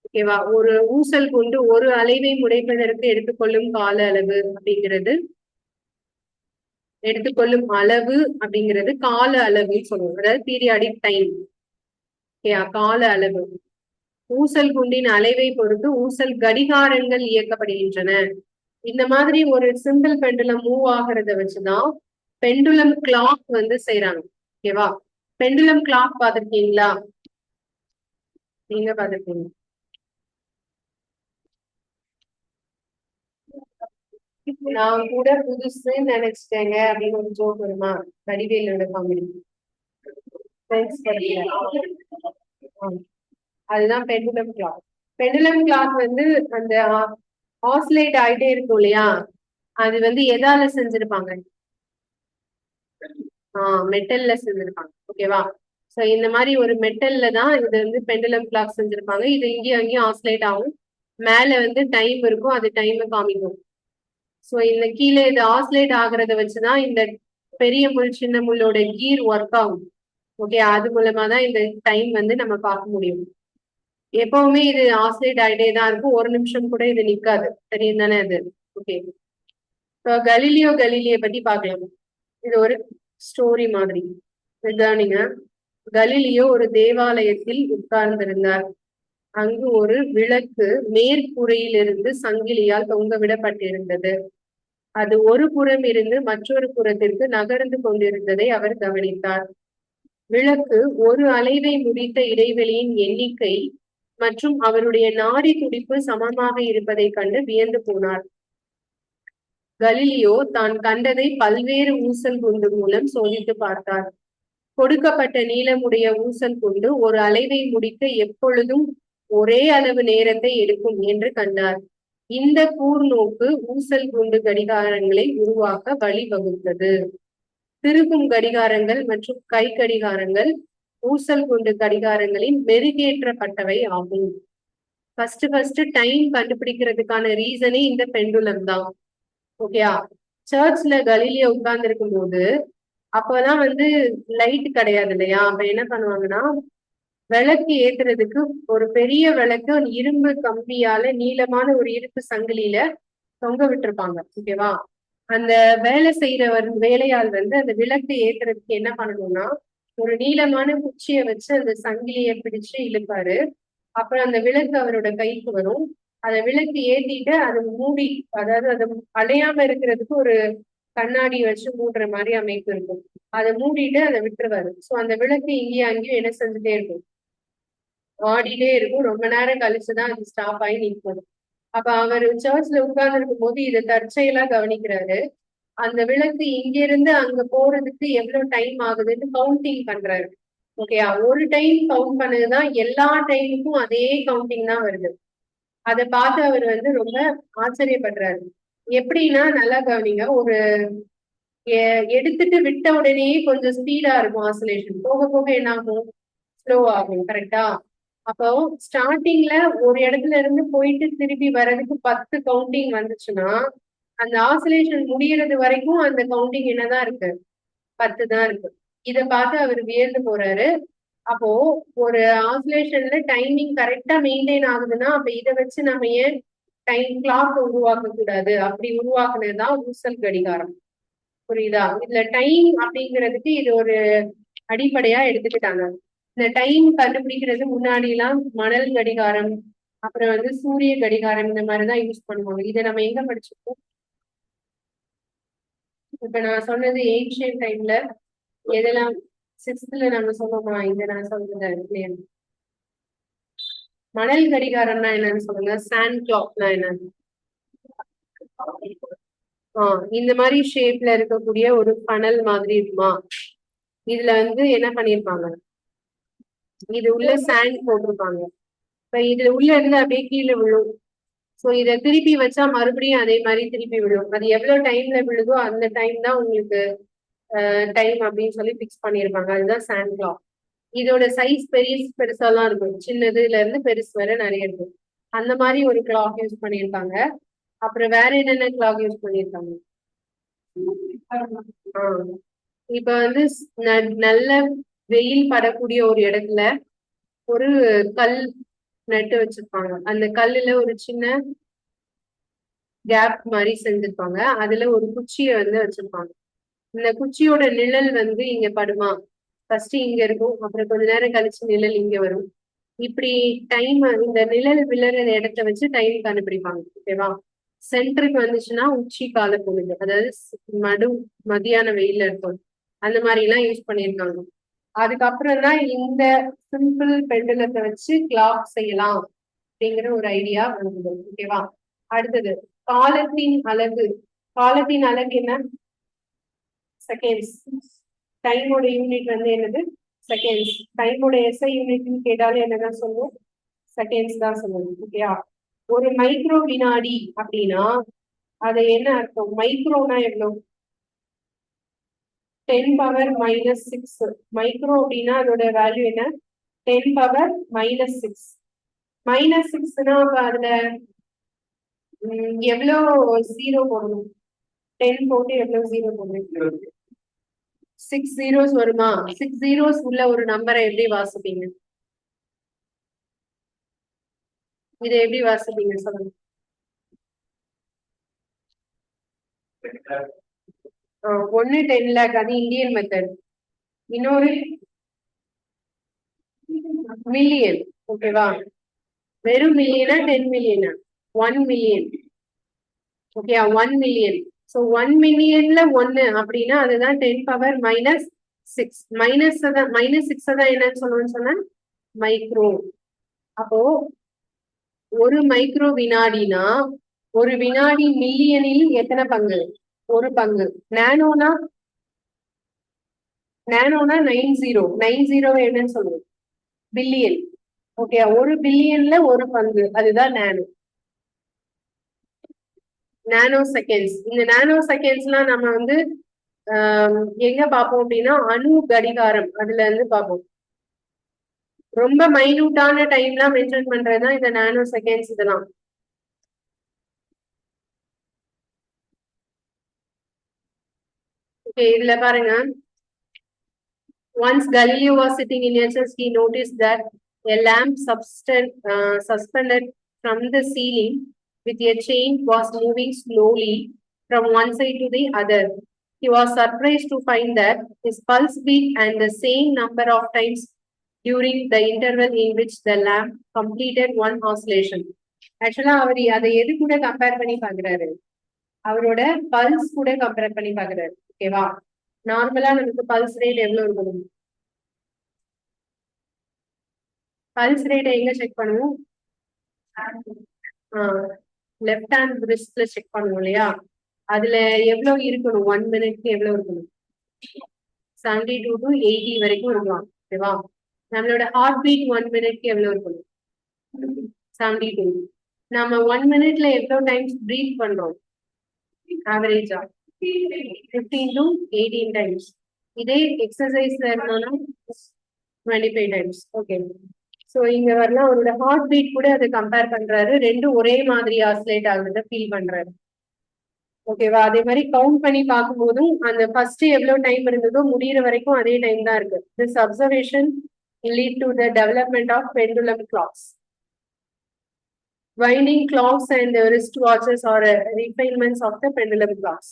ஓகேவா? ஒரு ஊசல் குண்டு ஒரு அலைவை முடைப்பதற்கு எடுத்துக்கொள்ளும் கால அளவு அப்படிங்கிறது, எடுத்துக்கொள்ளும் அளவு அப்படிங்கிறது கால அளவுன்னு சொல்லுவோம், அதாவது பீரியாடிக் டைம். கால அளவு. ஊசல் குண்டின் அலைவை பொறுத்து ஊசல் கடிகாரங்கள் இயக்கப்படுகின்றன. இந்த மாதிரி ஒரு சிம்பிள் பெண்டுலம் மூவ் ஆகிறத வச்சுதான் பெண்டுலம் கிளாக் வந்து செய்யறாங்க. ஓகேவா? பெண்டுலம் கிளாக் பார்த்திருக்கீங்களா? நீங்க பார்த்திருக்கீங்க? நான் கூட புதுசுன்னு நினைச்சிட்டேங்க அப்படின்னு ஒரு ஜோக் வருமா, வடிவேலோட காமெடி. அதுதான் பெண்டுலம் கிளாக். பெண்டுலம் கிளாக் வந்து அந்த ஆசிலேட் ஆயிட்டே இருக்கும் இல்லையா, அது வந்து எதால செஞ்சிருப்பாங்க, மெட்டல்ல செஞ்சிருப்பாங்க. ஓகேவா? சோ இந்த மாதிரி ஒரு மெட்டல்ல தான் இது வந்து பெண்டுலம் கிளாக் செஞ்சிருப்பாங்க. இது இங்கேயும் அங்கேயும் ஆசிலேட் ஆகும், மேல வந்து டைம் இருக்கும், அது டைம் காமிக்கும். சோ இந்த கீழே இது ஆசிலேட் ஆகுறத வச்சுதான் இந்த பெரிய முள் சின்ன முள்ளோட கீர் ஒர்க் ஆகும். ஓகே, அது மூலமா தான் இந்த டைம் வந்து நம்ம பார்க்க முடியும். எப்பவுமே இது ஆசிலேட் ஆகிட்டே தான் இருக்கும், ஒரு நிமிஷம் கூட இது நிக்காது. தெரியும் தானே அது? ஓகே. கலீலியோ கலீலியை பத்தி பார்க்கலாம். இது ஒரு ஸ்டோரி மாதிரி. இதுதான் நீங்க, கலீலியோ ஒரு தேவாலயத்தில் உட்கார்ந்திருந்தார். அங்கு ஒரு விளக்கு மேற்கூரையிலிருந்து சங்கிலியால் தொங்கவிடப்பட்டிருந்தது. அது ஒரு புறம் இருந்து மற்றொரு புறத்திற்கு நகர்ந்து கொண்டிருந்ததை அவர் கவனித்தார். விளக்கு ஒரு அலைவை முடித்த இடைவெளியின் எண்ணிக்கை மற்றும் அவருடைய நாடி துடிப்பு சமமாக இருப்பதை கண்டு வியந்து போனார். கலீலியோ தான் கண்டதை பல்வேறு ஊசல் குண்டு மூலம் சோதித்து பார்த்தார். கொடுக்கப்பட்ட நீளமுடைய ஊசல் குண்டு ஒரு அலைவை முடிக்க எப்பொழுதும் ஒரே அளவு நேரத்தை எடுக்கும் என்று கண்டார். இந்த கூர்நோக்கு ஊசல் குண்டு கடிகாரங்களை உருவாக்க வழிவகுத்தது. திருகும் கடிகாரங்கள் மற்றும் கை கடிகாரங்கள் ஊசல் குண்டு கடிகாரங்களின் மெருகேற்றப்பட்டவை ஆகும். ஃபர்ஸ்ட் டைம் கண்டுபிடிக்கிறதுக்கான ரீசனே இந்த பெண்டுலம் தான். ஓகேயா? சர்ச்ல கலீலியோ உட்கார்ந்து இருக்கும் போது அப்பதான் லைட் கிடையாது இல்லையா? அப்ப என்ன பண்ணுவாங்கன்னா, விளக்கு ஏத்துறதுக்கு ஒரு பெரிய விளக்கு இரும்பு கம்பியால நீளமான ஒரு இரும்பு சங்கிலியில தொங்க விட்டுருப்பாங்க. ஓகேவா? அந்த வேலை செய்யறவர் வேலையால் அந்த விளக்கு ஏத்துறதுக்கு என்ன பண்ணணும்னா, ஒரு நீளமான குச்சியை வச்சு அந்த சங்கிலியை பிடிச்சு இழுப்பாரு. அப்புறம் அந்த விளக்கு அவரோட கைக்கு வரும். அதை விளக்கு ஏத்திட்டு அதை மூடி, அதாவது அதை அடையாம இருக்கிறதுக்கு ஒரு கண்ணாடி வச்சு மூடுற மாதிரி அமைப்பு இருக்கும். அதை மூடிட்டு அதை விட்டுருவாரு. சோ அந்த விளக்கு இங்கேயும் அங்கேயும் என்ன செஞ்சுட்டே இருக்கும், ஆடிட்டே இருக்கும். ரொம்ப நேரம் கழிச்சுதான் அது ஸ்டாப் ஆகி நிற்கும். அப்ப அவர் சர்ச்ல உட்கார்ந்து இருக்கும் போது இதை தற்செயலா கவனிக்கிறாரு. அந்த விளக்கு இங்க இருந்து அங்க போறதுக்கு எவ்வளவு டைம் ஆகுதுன்னு கவுண்டிங் பண்றாரு. ஓகேயா? ஒரு டைம் கவுண்ட் பண்ணதுதான் எல்லா டைமுக்கும் அதே கவுண்டிங் தான் வருது. அதை பார்த்து அவர் ரொம்ப ஆச்சரியப்படுறாரு. எப்படின்னா, நல்லா கவனிங்க, ஒரு எடுத்துட்டு விட்ட உடனேயே கொஞ்சம் ஸ்பீடா இருக்கும் ஆசிலேஷன், போக போக என்ன ஆகும், ஸ்லோ ஆகும். கரெக்டா? அப்போ ஸ்டார்டிங்ல ஒரு இடத்துல இருந்து போயிட்டு திருப்பி வர்றதுக்கு 10 கவுண்டிங் வந்துச்சுன்னா, அந்த ஆசிலேஷன் முடியறது வரைக்கும் அந்த கவுண்டிங் என்னதான் இருக்கு, 10 தான் இருக்கு. இதை பார்த்து அவர் வியந்து போறாரு. அப்போ ஒரு ஆசிலேஷன்ல டைமிங் கரெக்டா மெயின்டைன் ஆகுதுன்னா, அப்ப இதை வச்சு நம்ம ஏன் டைம் கிளாக் உருவாக்க கூடாது? அப்படி உருவாக்குனதுதான் ஊசல் கடிகாரம். புரியுதா? இதுல டைம் அப்படிங்கிறதுக்கு இது ஒரு அடிப்படையா எடுத்துக்கிட்டாங்க. இந்த டைம் கண்டுபிடிக்கிறது முன்னாடி எல்லாம் மணல் கடிகாரம், அப்புறம் சூரிய கடிகாரம், இந்த மாதிரிதான் யூஸ் பண்ணுவாங்க. இதை நம்ம எங்க படிச்சிருக்கோம்? இப்ப நான் சொன்னது ஏன்ஷியன் டைம்ல எதெல்லாம் 6th நம்ம சொல்லுவோமா? இதை நான் சொல்றேன். மணல் கடிகாரம்னா என்னன்னு சொல்லுங்க. சாண்ட் கிளாக்னா என்னன்னு? இந்த மாதிரி ஷேப்ல இருக்கக்கூடிய ஒரு பனல் மாதிரி இருக்குமா? இதுல என்ன பண்ணிருப்பாங்க, இது உள்ள சாண்ட் போட்டிருப்பாங்க. இப்ப இதுல உள்ள இருந்து அப்படியே கீழே விழும். சோ இதை திருப்பி வச்சா மறுபடியும் அதே மாதிரி திருப்பி விழும். அது எவ்வளவு டைம்ல விழுதோ அந்த டைம் தான் உங்களுக்கு டைம் அப்படின்னு சொல்லி பிக்ஸ் பண்ணிருப்பாங்க. அதுதான் சாண்ட் கிளாக். இதோட சைஸ் பெருசாலாம் இருக்கும். சின்னதுல இருந்து பெருசு வரை நிறைய இருக்கும். அந்த மாதிரி ஒரு கிளாக் யூஸ் பண்ணியிருக்காங்க. அப்புறம் வேற என்னென்ன கிளாக் யூஸ் பண்ணியிருக்காங்க? இப்ப நல்ல வெயில் படக்கூடிய ஒரு இடத்துல ஒரு கல் நட்டு வச்சிருப்பாங்க. அந்த கல்லுல ஒரு சின்ன கேப் மாதிரி செஞ்சிருப்பாங்க. அதுல ஒரு குச்சியை வச்சிருப்பாங்க. இந்த குச்சியோட நிழல் இங்க படுமா? ஃபர்ஸ்ட் இங்க இருக்கும், அப்புறம் கொஞ்ச நேரம் கழிச்சு நிழல் இங்க வரும். இப்படி டைம் இந்த நிழல் விழுற இடத்த வச்சு டைம் கண்டுபிடிப்பாங்க. ஓகேவா? சென்டருக்கு வந்துச்சுன்னா உச்சி கால பொழுது, அதாவது மதியான வெயில்ல இருக்கும். அந்த மாதிரி எல்லாம் யூஸ் பண்ணியிருக்காங்க. அதுக்கப்புறம் தான் இந்த சிம்பிள் பெண்டுலத்தை வச்சு கிளாக் செய்யலாம் அப்படிங்கிற ஒரு ஐடியா வந்தது. ஓகேவா? அடுத்தது காலத்தின் அலகு. காலத்தின் அலகு என்ன? செகண்ட்ஸ். டைமோட யூனிட் என்னது? செகண்ட்ஸ். டைமோட எஸ்ஐ யூனிட்னு கேட்டாலும் என்னதான் சொல்லுவோம்? செகண்ட்ஸ் தான் சொல்லுவோம். ஓகேயா? ஒரு மைக்ரோ வினாடி அப்படின்னா அது என்ன அர்த்தம்? மைக்ரோனா எவ்வளவு? 10⁻⁻6. மைக்ரோ அப்படின்னா அதோட வேல்யூ என்ன? 10⁻⁻6. -6னா அப்ப அதுல எவ்வளவு 0 போடணும்? 10 போட்டு எவ்வளவு 0 போடணும்? 6 zeros வருமா? 6 zeros உள்ள ஒரு நம்பரை எப்படி வாசிப்பீங்க? இதை எப்படி வாசிப்பீங்க சொல்லுங்க. 1 10 lakh அது இந்தியன் மெத்தட். இன்னொரு மில்லியன். ஓகேவா? வெறும் millionaire 10 millionaire? 1 million. Okay, 1 million. So 1 மில்லியன்ல 1 அப்படின்னா அதுதான் 10⁻⁻6. -6 தான் என்னன்னு சொல்லுவோம்னு சொன்னா மைக்ரோ. அப்போ ஒரு மைக்ரோ வினாடினா ஒரு வினாடி மில்லியனில் எத்தனை பங்கு? ஒரு பங்கு. நானோனா 90 என்னன்னு சொல்லுவோம்? பில்லியன். ஓகே, ஒரு பில்லியன்ல ஒரு பங்கு, அதுதான் நானோ செகண்ட்ஸ். இந்த நானோ செகண்ட்ஸ்லாம் நம்ம வந்து எங்க பார்ப்போம் அப்படின்னா அணு கடிகாரம் அதுல இருந்து பார்ப்போம். ரொம்ப மைனூட்டான டைம்லாம் மென்ஷன் பண்றதுதான் இந்த நானோ செகண்ட்ஸ். இதெல்லாம் ஓகே. இதுல பாருங்க, once Galileo was sitting in church, he noticed that a lamp suspended from the ceiling with a chain was moving slowly from one side to the other. He was surprised to find that his pulse beat and the same number of times during the interval in which the lamp completed one oscillation. ஆக்சுவலா அவர் அதை எது கூட compare பண்ணி பாக்குறாரு? அவரோட pulse கூட compare பண்ணி பாக்குறாரு. ஓகேவா? நார்மலா நமக்கு பல்ஸ் ரேட் எவ்வளவு இருக்கணும்? பல்ஸ் ரேட் எங்க செக் பண்ணுவோம்? லெஃப்ட் ஹேண்ட் ரிஸ்ட்ல செக் பண்ணுவோம் இல்லையா? அதுல எவ்வளவு இருக்கணும்? 1 மினிட்க்கு எவ்வளவு இருக்கணும்? 72 to 80 வரைக்கும் இருக்கலாம். ஓகேவா? நம்மளோட ஹார்ட் பீட் 1 மினிட்க்கு எவ்வளவு இருக்கணும்? 72. நம்ம 1 மினிட்ல எவ்வளவு டைம்ஸ் பிரீத் பண்றோம் ஆவரேஜா? 15 to 18 டைம்ஸ். இதே எக்ஸசைஸ்ல இருந்தோம்னா 25 டைம்ஸ். ஓகே. சோ இங்க வரலாம், அவரோட ஹார்ட் பீட் கூட அதை கம்பேர் பண்றாரு. ரெண்டும் ஒரே மாதிரி ஆசிலேட் ஆகுறத ஃபீல் பண்றாரு. ஓகேவா? அதே மாதிரி கவுண்ட் பண்ணி பார்க்கும்போதும் அந்த ஃபர்ஸ்ட் எவ்வளவு டைம் இருந்ததோ முடியிற வரைக்கும் அதே டைம் தான் இருக்கு. This observation lead to the development of pendulum clocks. Winding clocks and wrist watches are refinements of the pendulum clocks.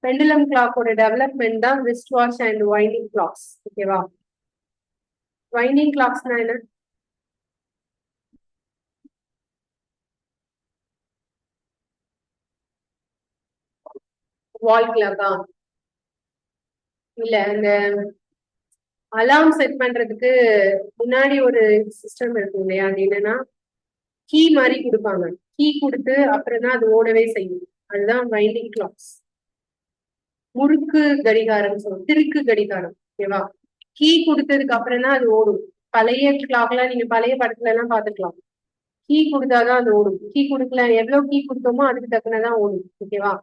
Pendulum clock ஓட development தான் wrist watch and winding clocks. ஓகேவா? winding clocks னா என்ன? வால் கிளாக்கா? இல்ல, அந்த அலாம் set பண்றதுக்கு முன்னாடி ஒரு சிஸ்டம் இருக்கும் இல்லையா? அது என்னன்னா கீ மாதிரி கொடுப்பாங்க. கீ கொடுத்து அப்புறம் தான் அது ஓடவே செய்யும். அதுதான் வைண்டிங் கிளாக்ஸ். முறுக்கு கடிகாரம் சொல்லுவோம், திருக்கு கடிகாரம். ஓகேவா? கீ கொடுத்ததுக்கு அப்புறம் தான் அது ஓடும். பழைய கிளாக்லாம் நீங்க பழைய படத்துல எல்லாம் பாத்துக்கலாம். கீ கொடுத்தாதான் அது ஓடும். கீ கொடுக்கல, எவ்வளவு கீ கொடுத்தோமோ அதுக்கு தக்கனதான் ஓடும். ஓகேவா?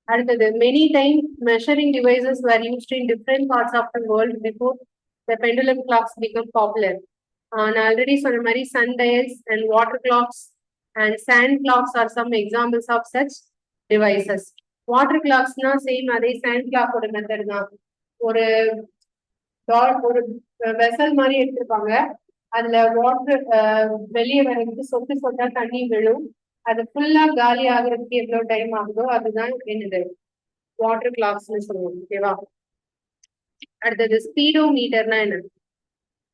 அடுத்தது, many time measuring devices were used in different parts of the world before the pendulum clocks become popular. நான் ஆல்ரெடி சொன்ன மாதிரி sun dials and water clocks and sand clocks are some examples of such devices. Water கிளாக்ஸ்னா same அதே sand கிளாக்கோட method தான். ஒரு ஒரு vessel மாதிரி எடுத்திருப்பாங்க. அதுல வாட்டர் வெளியே வர்றதுக்கு சொட்டு சொட்டா தண்ணி விழும். அது ஃபுல்லா காலி ஆகுறதுக்கு எவ்வளவு டைம் ஆகுதோ அதுதான் என்னது வாட்டர் கிளாக்ஸ்னு சொல்லுவோம். ஓகேவா? அடுத்தது ஸ்பீடோ மீட்டர்னா என்ன?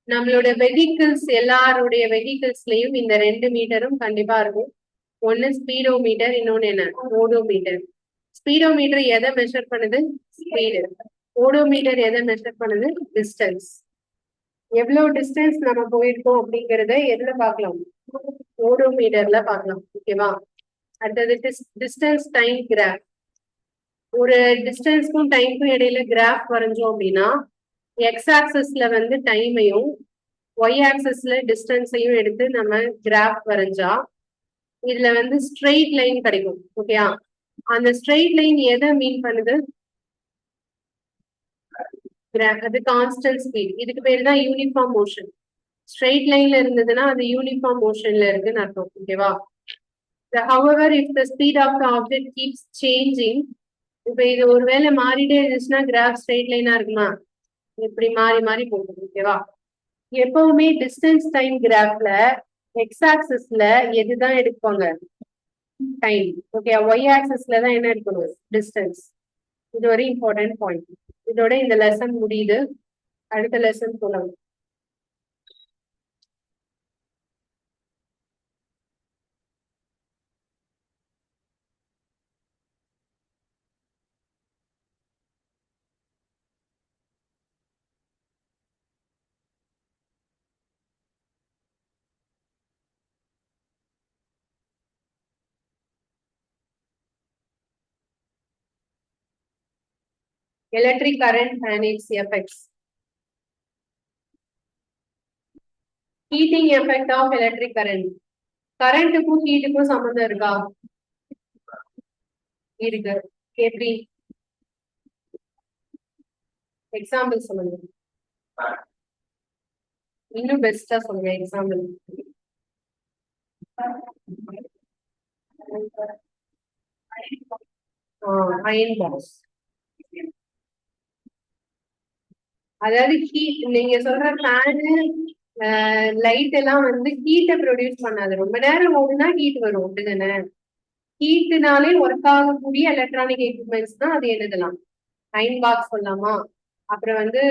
நம்மளோட வெஹிக்கிள்ஸ், எல்லாருடைய வெஹிக்கிள்ஸ்லயும் இந்த 2 மீட்டரும் கண்டிப்பா இருக்கும். ஒன்னு ஸ்பீடோ மீட்டர், இன்னொன்னு என்ன? ஓடோ மீட்டர். ஸ்பீடோ மீட்டர் எதை மெஷர் பண்ணுது? ஸ்பீடு. ஓடோ மீட்டர் எதை மெஷர் பண்ணுது? டிஸ்டன்ஸ். எவ்வளவு டிஸ்டன்ஸ் நம்ம போயிருக்கோம் அப்படிங்கறத எதுல பார்க்கலாம்? ஓடோ மீட்டர்ல பார்க்கலாம். ஓகேவா? அடுத்தது டிஸ்டன்ஸ் டைம் கிராஃப். ஒரு டிஸ்டன்ஸ்க்கும் டைமுக்கும் இடையில கிராஃப் வரைஞ்சோம் அப்படின்னா எக்ஸ் ஆக்சஸ்ல வந்து டைமையும் ஒய் ஆக்சஸ்ல டிஸ்டன்ஸையும் எடுத்து நம்ம கிராஃப் வரைஞ்சா இதுல வந்து ஸ்ட்ரெயிட் லைன் கிடைக்கும். ஓகேயா? அந்த ஸ்ட்ரெயிட் லைன் எதை மீன் பண்ணுது? அது கான்ஸ்டன்ட் ஸ்பீட். இதுக்கு பேர் தான் யூனிஃபார்ம் மோஷன். ஸ்ட்ரெயிட் லைன்ல இருந்ததுன்னா அது யூனிஃபார்ம் மோஷன்ல இருக்குன்னு அர்த்தம். ஓகேவா? however, if the speed of the object keeps changing, இப்ப இது ஒருவேளை மாறிட்டே இருந்துச்சுன்னா கிராஃப் ஸ்ட்ரெயிட் லைனா இருக்குமா? இப்படி மாறி மாறி போகும். ஓகேவா? எப்பவுமே டிஸ்டன்ஸ் டைம் கிராஃப்ல எக்ஸ் ஆக்சிஸ்ல எதுதான் எடுப்பாங்க? டைம். ஓகே, ஒய் ஆக்சிஸ்ல தான் என்ன எடுக்கணும்? டிஸ்டன்ஸ். இது ஒரு இம்பார்ட்டன்ட் பாயிண்ட். இதோட இந்த லெசன் முடியுது. அடுத்த லெசன் சொல்லலாம். Electric current and its effects. Heating effect of electric current. கரண்ட்டுக்கும் ஹீட்டுக்கும் சம்மந்தம் இருக்கா? இருக்கு. எப்படி? எக்ஸாம்பிள் சொல்லுங்க. இன்னும் பெஸ்டா சொல்லுங்க எக்ஸாம்பிள். Iron box. அதாவது ஹீட், நீங்க சொல்ற ஃபேனு லைட் எல்லாம் வந்து ஹீட்டை ப்ரொடியூஸ் பண்ணாது. ரொம்ப நேரம் ஓடுனா ஹீட் வரும், அப்படிதானே? ஹீட்டுனாலே ஒர்க் ஆகக்கூடிய எலக்ட்ரானிக் எக்யூப்மெண்ட்ஸ் தான் அது எழுதலாம். அயன் பாக்ஸ் சொல்லலாமா? அப்புறம் வந்து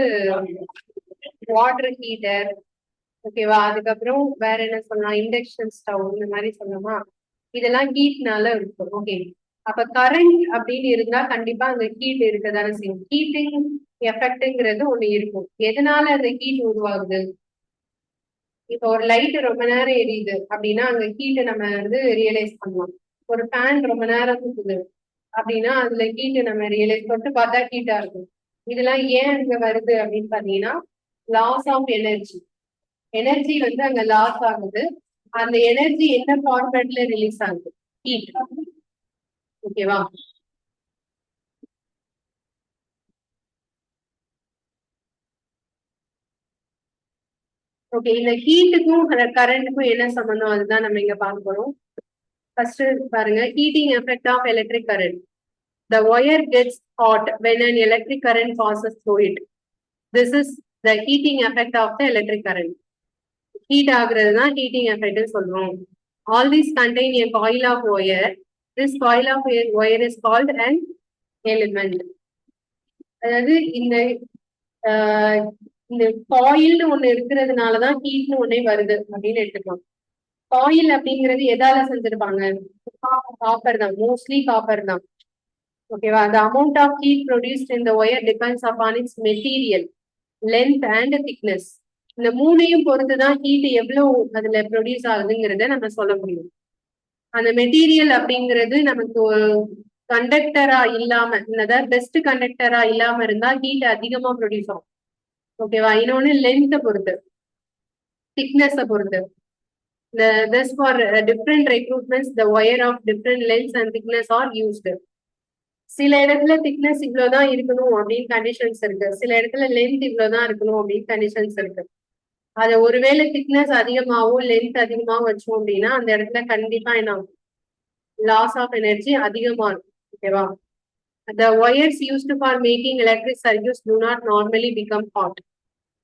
வாட்டர் ஹீட்டர், ஓகேவா? அதுக்கப்புறம் வேற என்ன சொல்லலாம்? இண்டக்ஷன் ஸ்டவ், இந்த மாதிரி சொல்லலாமா? இதெல்லாம் ஹீட்னால இருக்கும். ஓகே, அப்ப கரண்ட் அப்படின்னு இருந்தா கண்டிப்பா அந்த ஹீட் இருக்கதானே செய்யும். ஹீட்டிங் எஃபெக்ட்ங்கிறது ஒண்ணு இருக்கும். எதனால அந்த ஹீட் உருவாகுது? இப்போ ஒரு லைட் ரொம்ப நேரம் எரியுது அப்படின்னா அங்க ஹீட்டை நம்ம வந்து ரியலைஸ் பண்ணலாம். ஒரு ஃபேன் ரொம்ப நேரம் சுத்துது அப்படின்னா அதுல ஹீட்டை நம்ம ரியலைஸ் பண்ணிட்டு பார்த்தா ஹீட்டா இருக்கும். இதெல்லாம் ஏன் அங்க வருது அப்படின்னு பாத்தீங்கன்னா, லாஸ் ஆஃப் எனர்ஜி. எனர்ஜி வந்து அங்க லாஸ் ஆகுது. அந்த எனர்ஜி என்ன ஃபார்மேட்ல ரிலீஸ் ஆகுது? ஹீட். ஓகேவா? ஓகே, இந்த ஹீட்டுக்கும் கரண்ட்டுக்கும் என்ன சம்பந்தம், அதுதான் நம்ம இங்க பார்க்க போறோம். ஃபர்ஸ்ட் பாருங்க, heating effect of electric current. The wire gets hot when an electric current passes through it. This is the heating effect of the electric current. Heat ஆகுறது தான் heating effect சொல்றோம். All these contain a coil of wire. This coil of wire is called an element. அதாவது இந்த இந்த காயில்னு ஒண்ணு இருக்கிறதுனாலதான் ஹீட்னு ஒண்ணே வருது அப்படின்னு எடுத்துக்கலாம். காயில் அப்படிங்கிறது எதால செஞ்சிருப்பாங்க? காப்பர் தான், மோஸ்ட்லி காப்பர் தான். ஓகேவா? the amount of heat produced in the wire depends upon its material, length and thickness. இந்த மூணையும் பொறுத்துதான் ஹீட் எவ்வளவு அதுல ப்ரொடியூஸ் ஆகுதுங்கிறத நம்ம சொல்ல முடியும். அந்த மெட்டீரியல் அப்படிங்கிறது நமக்கு கண்டக்டரா இல்லாம, அதாவது பெஸ்ட் கண்டக்டரா இல்லாம இருந்தா ஹீட் அதிகமா ப்ரொடியூஸ் ஆகும். ஓகேவா? இன்னொன்னு லென்த்தை பொறுத்து, திக்னஸை பொறுத்து. Thus for different recruitments, the wire of different lengths and thickness are used. சில இடத்துல திக்னஸ் இவ்வளவுதான் இருக்கணும் அப்படின்னு கண்டிஷன்ஸ் இருக்கு. சில இடத்துல லென்த் இவ்வளவுதான் இருக்கணும் அப்படின்னு கண்டிஷன்ஸ் இருக்கு. அத ஒருவேளை திக்னஸ் அதிகமாகவும் லென்த் அதிகமாகவும் வச்சோம் அப்படின்னா அந்த இடத்துல கண்டிப்பா என்ன ஆகும்? லாஸ் ஆஃப் எனர்ஜி அதிகமா இருக்கும். ஓகேவா? The wires used for making electric circuits do not normally become hot.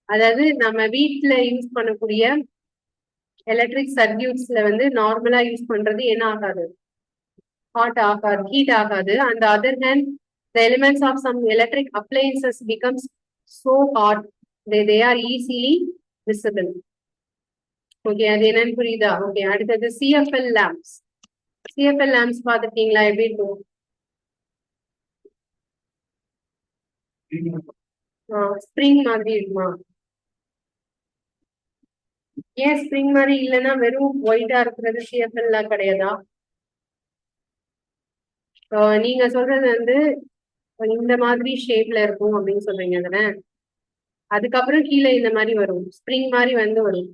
அதாவது நம்ம வீட்டுல யூஸ் பண்ணக்கூடிய எலக்ட்ரிக் சர்க்கியூட்ஸ்ல வந்து நார்மலா யூஸ் பண்றது என்ன ஆகாது? ஹாட் ஆகாது, ஹீட் ஆகாது. On the other hand, the elements of some electric appliances becomes so hot they are easily visible. Okay, அது என்னன்னு புரியுதா? ஓகே, அடுத்தது சிஎஃப்எல் லேம்ப்ஸ். சிஎஃப்எல் லேம்ப்ஸ் பாத்துருக்கீங்களா? எப்படி இருக்கும்? ஸ்ப்ரிங் மாதிரி இருக்குமா? ஏன் ஸ்ப்ரிங் மாதிரி இல்லைன்னா வெறும் ஒயிட்டா இருக்கிறது சிஎஃப்எல் கிடையாதா? நீங்க சொல்றது வந்து இந்த மாதிரி ஷேப்ல இருக்கும் அப்படின்னு சொல்றீங்க தானே? அதுக்கப்புறம் கீழே இந்த மாதிரி வரும், ஸ்ப்ரிங் மாதிரி வந்து வரும்.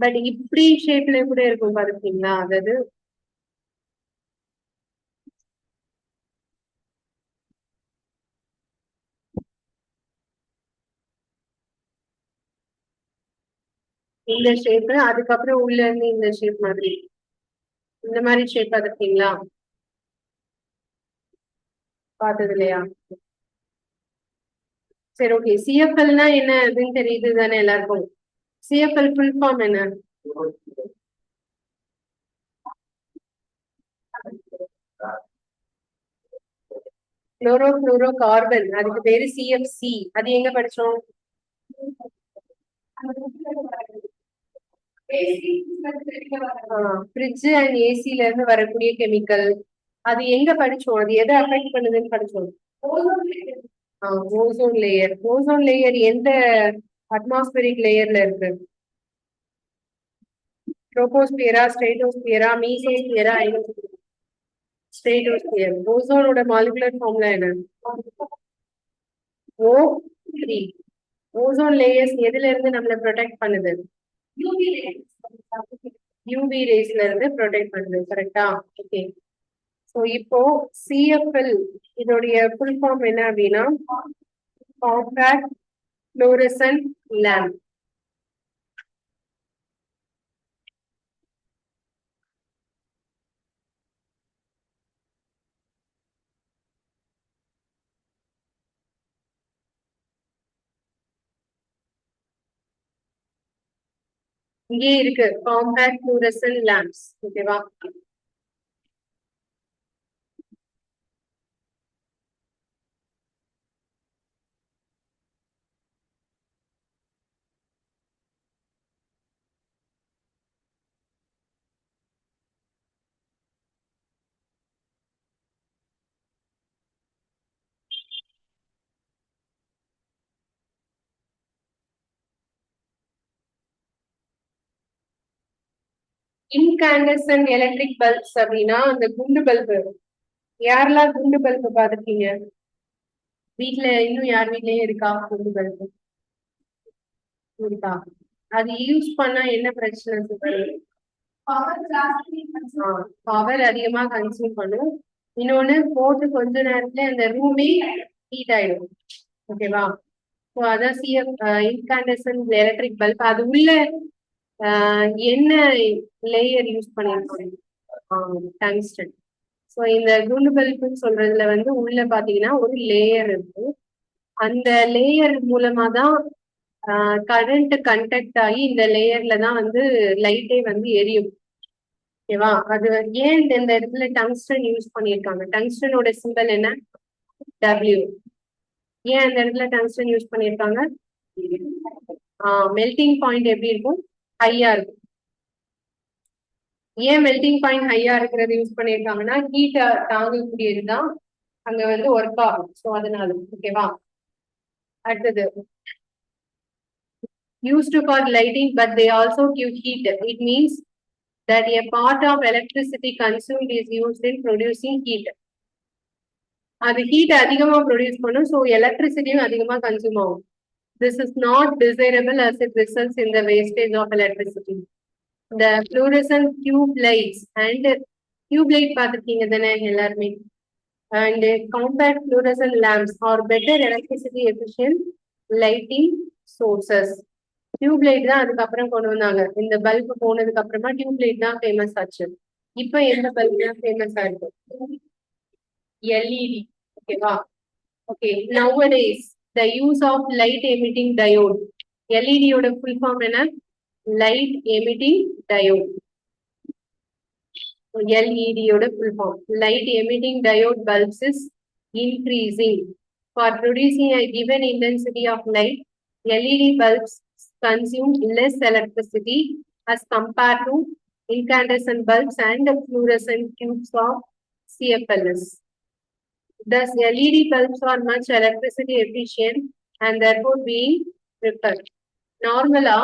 பட் இப்படி ஷேப்ல கூட இருக்கும், பாத்துருக்கீங்களா? அதாவது இந்த ஷேப், அதுக்கப்புறம் உள்ள இருந்து இந்த ஷேப் மாதிரி, இந்த மாதிரி ஷேப் பாத்துருக்கீங்களா? பார்த்தது இல்லையா? சரி, ஓகே. சிஎஃப்எல்னா என்ன அப்படின்னு தெரியுது தானே எல்லாருக்கும்? சிஎஃப்எல் ஃபுல் ஃபார்ம் என்ன? குளோரோ கார்பன், அதுக்கு பேரு CFC. அது எங்க படிச்சோம்? ஃப்ரிட்ஜ் அண்ட் ஏசில இருந்து வரக்கூடிய கெமிக்கல். அது எங்க படிச்சோம்? அது எதை அஃபெக்ட் பண்ணுதுன்னு படிச்சோம்? Ozone layer. ஓசோன் லேயர் எந்த அட்மாஸ்பரிக் லேயர்ல இருக்கு? ட்ரோபோஸ்பியரா, ஸ்ட்ரேட்டோஸ்பியரா, மீசோஸ்பியரா, ஸ்ட்ரேட்டோஸ்பியர். ஓசோனோட மாலிகுலர் ஃபார்முலா என்ன? O3. ஓசோன் லேயர்ஸ் எதுல இருந்து நம்மளை ப்ரொடெக்ட் பண்ணுது? யூவி ரேஸ்ல இருந்து ப்ரொடெக்ட் பண்ணுது. கரெக்டா? ஓகே. ஸோ இப்போ CFL இதோடைய ஃபுல் ஃபார்ம் என்ன அப்படின்னா காம்பேக்ட் ஃப்ளோரசன்ட் லேம்ப். இங்கே இருக்கு காம்பேக்ட் ஃப்ளோரசன்ட் லேம்ப்ஸ். ஓகேவா? இன்காண்டசன்ட் எலக்ட்ரிக் பல்ப்ஸ் அப்படின்னா அந்த குண்டு பல்பு. யாரெல்லாம் குண்டு பல்பு பார்த்துருக்கீங்க? வீட்டுல இன்னும் யார் வீட்லயும் இருக்கா குண்டு பல்பு? இருக்கா? அது யூஸ் பண்ணா என்ன பிரச்சனை? பவர் அதிகமா கன்சியூம் பண்ணும். இன்னொன்னு போட்டு கொஞ்ச நேரத்துல அந்த ரூமே ஹீட் ஆயிடும். ஓகேவா? ஸோ அதான் இன்காண்டசன்ட் எலக்ட்ரிக் பல்ப். அது உள்ள என்ன லேயர் யூஸ் பண்ணிருக்கோம்? டங்ஸ்டன். ஸோ இந்த குண்டு பல்புன்னு சொல்றதுல வந்து உள்ள பாத்தீங்கன்னா ஒரு லேயர் இருக்கு. அந்த லேயர் மூலமா தான் கரண்ட் கண்டக்ட் ஆகி இந்த லேயர்ல தான் வந்து லைட்டே வந்து எரியும். ஓகேவா? அது ஏன் இந்த இடத்துல டங்ஸ்டன் யூஸ் பண்ணியிருக்காங்க? டங்ஸ்டனோட சிம்பல் என்ன? W. ஏன் அந்த இடத்துல டங்ஸ்டன் யூஸ் பண்ணியிருக்காங்க? மெல்டிங் பாயிண்ட் எப்படி இருக்கும்? ஹையா இருக்கும். ஏன் மெல்டிங் பாயிண்ட் ஹையா இருக்கிறது யூஸ் பண்ணியிருக்காங்கன்னா ஹீட் தாங்கக்கூடியதுதான் அங்க வந்து ஒர்க் ஆகும். ஸோ அதனால. ஓகேவா? அடுத்தது used for lighting, but they also give heat. It means that a part of electricity consumed is used in producing heat. அது ஹீட் அதிகமா ப்ரொடியூஸ் பண்ணும். ஸோ எலக்ட்ரிசிட்டியும் அதிகமா கன்சியூம் ஆகும். This is not desirable as it results in the wastage of electricity. The fluorescent tube lights and tube light பார்த்துருக்கீங்க தானே எல்லாருமே? And compact fluorescent lamps are better electricity efficient lighting sources. Tube light தான் அதுக்கப்புறம் கொண்டு வந்தாங்க. இந்த bulb போனதுக்கு அப்புறமா டியூப் லைட் தான் ஃபேமஸ் ஆச்சு. இப்ப எந்த பல்ப் தான் ஃபேமஸ் ஆயிருக்கு? LED. ஓகேவா? Okay. nowadays the use of light emitting diode. LED யோட ஃபுல் ஃபார்ம் என்ன? light emitting diode. LED யோட full form light emitting diode bulbs is increasing. For producing a given intensity of light, LED bulbs consume less electricity as compared to incandescent bulbs and fluorescent tubes of CFLs. Thus, LED bulbs are much electricity efficient and therefore being preferred. நார்மலா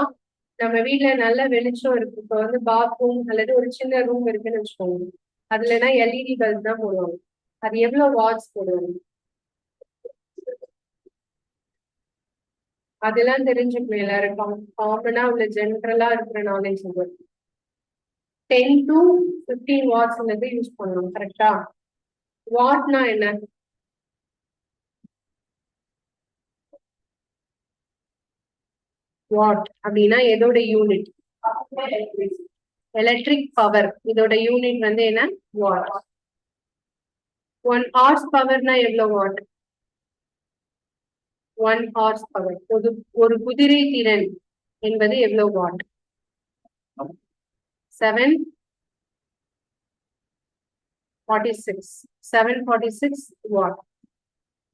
நம்ம வீட்டுல நல்ல வெளிச்சம் இருக்கு. இப்போ வந்து bathroom அல்லது ஒரு சின்ன ரூம் இருக்குன்னு வச்சுக்கோங்க. அதுலனா LED பல்ப் தான் போடுவாங்க. அது எவ்வளவு வாட்ஸ் போடுவாங்க? அதெல்லாம் தெரிஞ்சுக்கணும் எல்லாருக்கும். காமனா உள்ள ஜென்ரலா இருக்கிற நாலேஜ் 10 to 15 வாட்ஸ் யூஸ் பண்ணணும். கரெக்டா? வாட்னா என்ன? வாட் அப்படின்னா எதோட யூனிட்? Electric power. இதோட யூனிட் வந்து என்ன? வாட். 1 ஹார்ஸ் பவர்னா எவ்வளவு வாட்? 1 horse power. ஒரு குதிரை திறன் என்பது எவ்வளவு வாட்? 746 வாட்.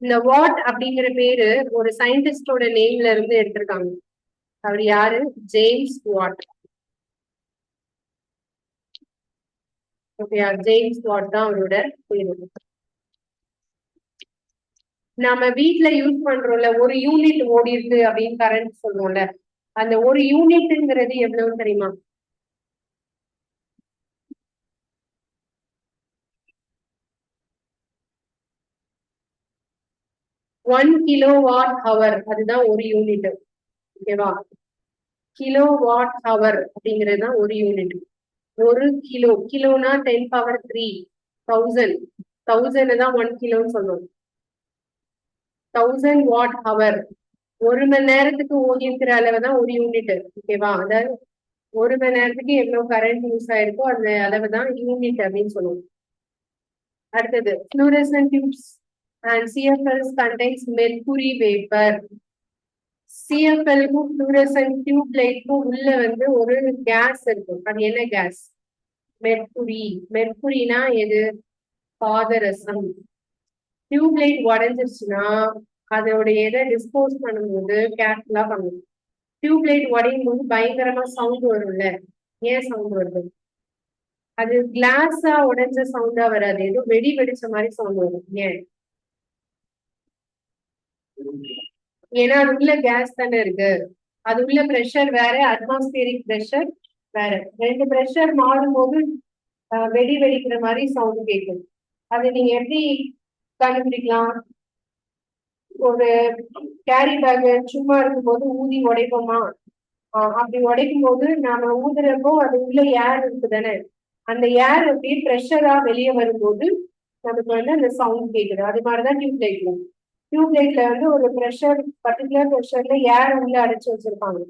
இந்த வாட் அப்படிங்கிற பேரு ஒரு சயின்டிஸ்டோட நேம்ல இருந்து எடுத்திருக்காங்க. அவர் யாரு? James what. ஓகேயா, ஜேம்ஸ் வாட் தான் அவரோட பேரு. நம்ம வீட்டுல யூஸ் பண்றோம்ல, ஒரு யூனிட் ஓடி இருக்கு அப்படின்னு கரண்ட் சொல்லுவோம்ல, அந்த ஒரு யூனிட்ங்கிறது எவ்வளவு தெரியுமா? 1 கிலோவாட் ஹவர், அதுதான் ஒரு யூனிட். ஓகேவா, கிலோவாட் ஹவர் அப்படிங்கிறது தான் ஒரு யூனிட். ஒரு கிலோ, கிலோனா 10⁻³ 1000, 1000 தான் 1 கிலோன்னு சொல்லுவோம். 1000 வாட் ஹவர், ஒரு மணி நேரத்துக்கு ஓடி இருக்கிற அளவு தான் ஒரு யூனிட். ஓகேவா, அதாவது ஒரு மணி நேரத்துக்கு எவ்வளவு கரண்ட் யூஸ் ஆயிருக்கோ அந்த அளவு தான் யூனிட் அப்படின்னு சொல்லுவோம். அடுத்தது, fluorescent tubes and CFLs contains mercury vapor. சிஎஃப்எல்க்கும் fluorescent tube லைட்க்கும் உள்ள வந்து ஒரு கேஸ் இருக்கும். அது என்ன கேஸ்? மெர்குரி. மெர்குரினா எது? பாதரசம். டியூப் லைட் உடஞ்சிருச்சுன்னா அதோடைய இதை டிஸ்போஸ் பண்ணும்போது கேர்ஃபுல்லா பண்ணணும். டியூப் லைட் உடையும் போது பயங்கரமா சவுண்ட் வரும்ல, ஏன் சவுண்ட் வருது? அது கிளாஸா உடைஞ்ச சவுண்டா வராது, ஏதோ வெடி வெடிச்ச மாதிரி சவுண்ட் வரும். ஏன்? ஏன்னா அது உள்ள கேஸ் தானே இருக்கு, அது உள்ள ப்ரெஷர் வேற, அட்மாஸ்பியரிக் ப்ரெஷர் வேற. ரெண்டு ப்ரெஷர் மாறும் போது வெடி வெடிக்கிற மாதிரி சவுண்ட் கேட்கும். அது நீங்க எப்படி கண்டுபிடிக்கலாம்? ஒரு கேரி பேக் சும்மா இருக்கும்போது ஊதி உடைப்போமா? அப்படி உடைக்கும் போது நாம ஊதுறப்போ அது உள்ள ஏர் இருக்கு தானே, அந்த ஏர் அப்படியே ப்ரெஷரா வெளியே வரும்போது நமக்கு வந்து அந்த சவுண்ட் கேட்குது. அது மாதிரிதான் டியூப் லைட்ல. டியூப் லைட்ல வந்து ஒரு ப்ரெஷர், பர்டிகுலர் ப்ரெஷர்ல ஏர் உள்ள அடைச்சு வச்சிருப்பாங்க.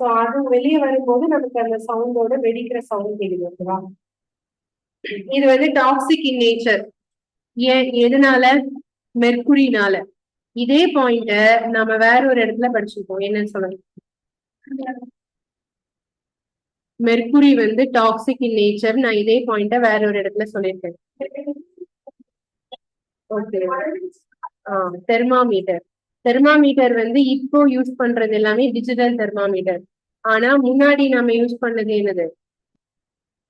ஸோ அது வெளியே வரும்போது நமக்கு அந்த சவுண்டோட வெடிக்கிற சவுண்ட் கேட்குது. ஓகேவா, இது வந்து டாக்ஸிக் இன் நேச்சர். ஏன், எதனால? மெர்குரினால. இதே பாயிண்ட நம்ம வேற ஒரு இடத்துல படிச்சிருக்கோம். என்னன்னு சொல்லுங்க. மெர்குரி வந்து டாக்ஸிக் இன் நேச்சர், நான் இதே பாயிண்ட வேற ஒரு இடத்துல சொல்லியிருக்கேன். Okay, thermometer. தெர்மாமீட்டர் வந்து இப்போ யூஸ் பண்றது எல்லாமே டிஜிட்டல் தெர்மாமீட்டர். ஆனா முன்னாடி நம்ம யூஸ் பண்ணது என்னது?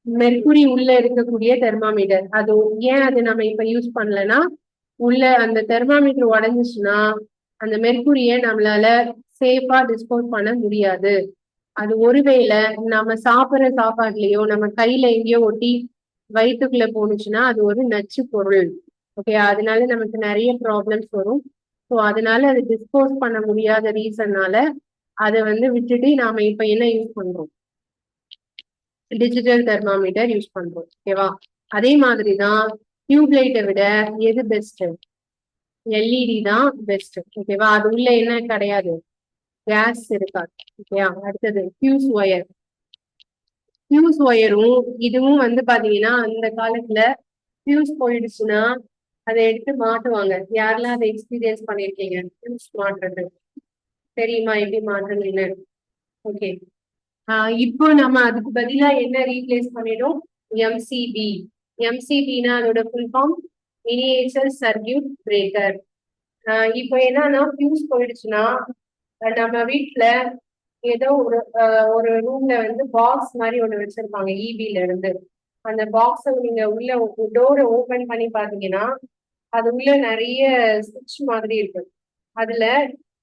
மெர்குரி உள்ள இருக்கக்கூடிய தெர்மாமீட்டர். அது ஏன் அது நம்ம இப்ப யூஸ் பண்ணலன்னா, உள்ள அந்த தெர்மாமீட்டர் உடஞ்சிச்சுன்னா அந்த மெர்குரிய நம்மளால சேஃபா டிஸ்போஸ் பண்ண முடியாது. அது ஒருவேளை நம்ம சாப்பிடுற சாப்பாடுலயோ நம்ம கையில எங்கேயோ ஒட்டி வயிற்றுக்குள்ள போனுச்சுன்னா அது ஒரு நச்சு பொருள். ஓகே, அதனால நமக்கு நிறைய ப்ராப்ளம்ஸ் வரும். ஸோ அதனால அது டிஸ்போஸ் பண்ண முடியாத ரீசன்னால அதை வந்து விட்டுட்டு நாம இப்ப என்ன யூஸ் பண்றோம்? டிஜிட்டல் தெர்மாமீட்டர் யூஸ் பண்றோம். ஓகேவா, அதே மாதிரிதான் டியூப் லைட்டை விட எது பெஸ்ட்? எல்இடி தான் பெஸ்ட். ஓகேவா, அது உள்ள என்ன கிடையாது? கேஸ் இருக்காது. ஓகேயா, அடுத்தது ஃபியூஸ் ஒயர். ஃபியூஸ் ஒயரும் இதுவும் வந்து பாத்தீங்கன்னா அந்த காலத்துல ஃபியூஸ் போயிடுச்சுன்னா அதை எடுத்து மாட்டுவாங்க. யாரெல்லாம் அதை எக்ஸ்பீரியன்ஸ் பண்ணிருக்கீங்க? ஃபியூஸ் மாட்டுறது தெரியுமா எப்படி மாட்டுறீங்கன்னு? ஓகே, இப்போ நம்ம அதுக்கு பதிலா என்ன ரீப்ளேஸ் பண்ணிடும்? எம்சிபி. எம்சிபினா அதோட full form miniature circuit breaker. இப்போ என்னன்னா ஃபியூஸ் போயிடுச்சுன்னா நம்ம வீட்டுல ஏதோ ஒரு ரூம்ல வந்து பாக்ஸ் மாதிரி ஒண்ணு வச்சிருப்பாங்க இபில இருந்து. அந்த பாக்ஸை நீங்க உள்ள டோரை ஓபன் பண்ணி பாத்தீங்கன்னா அது உள்ள நிறைய சுவிட்ச் மாதிரி இருக்கு. அதுல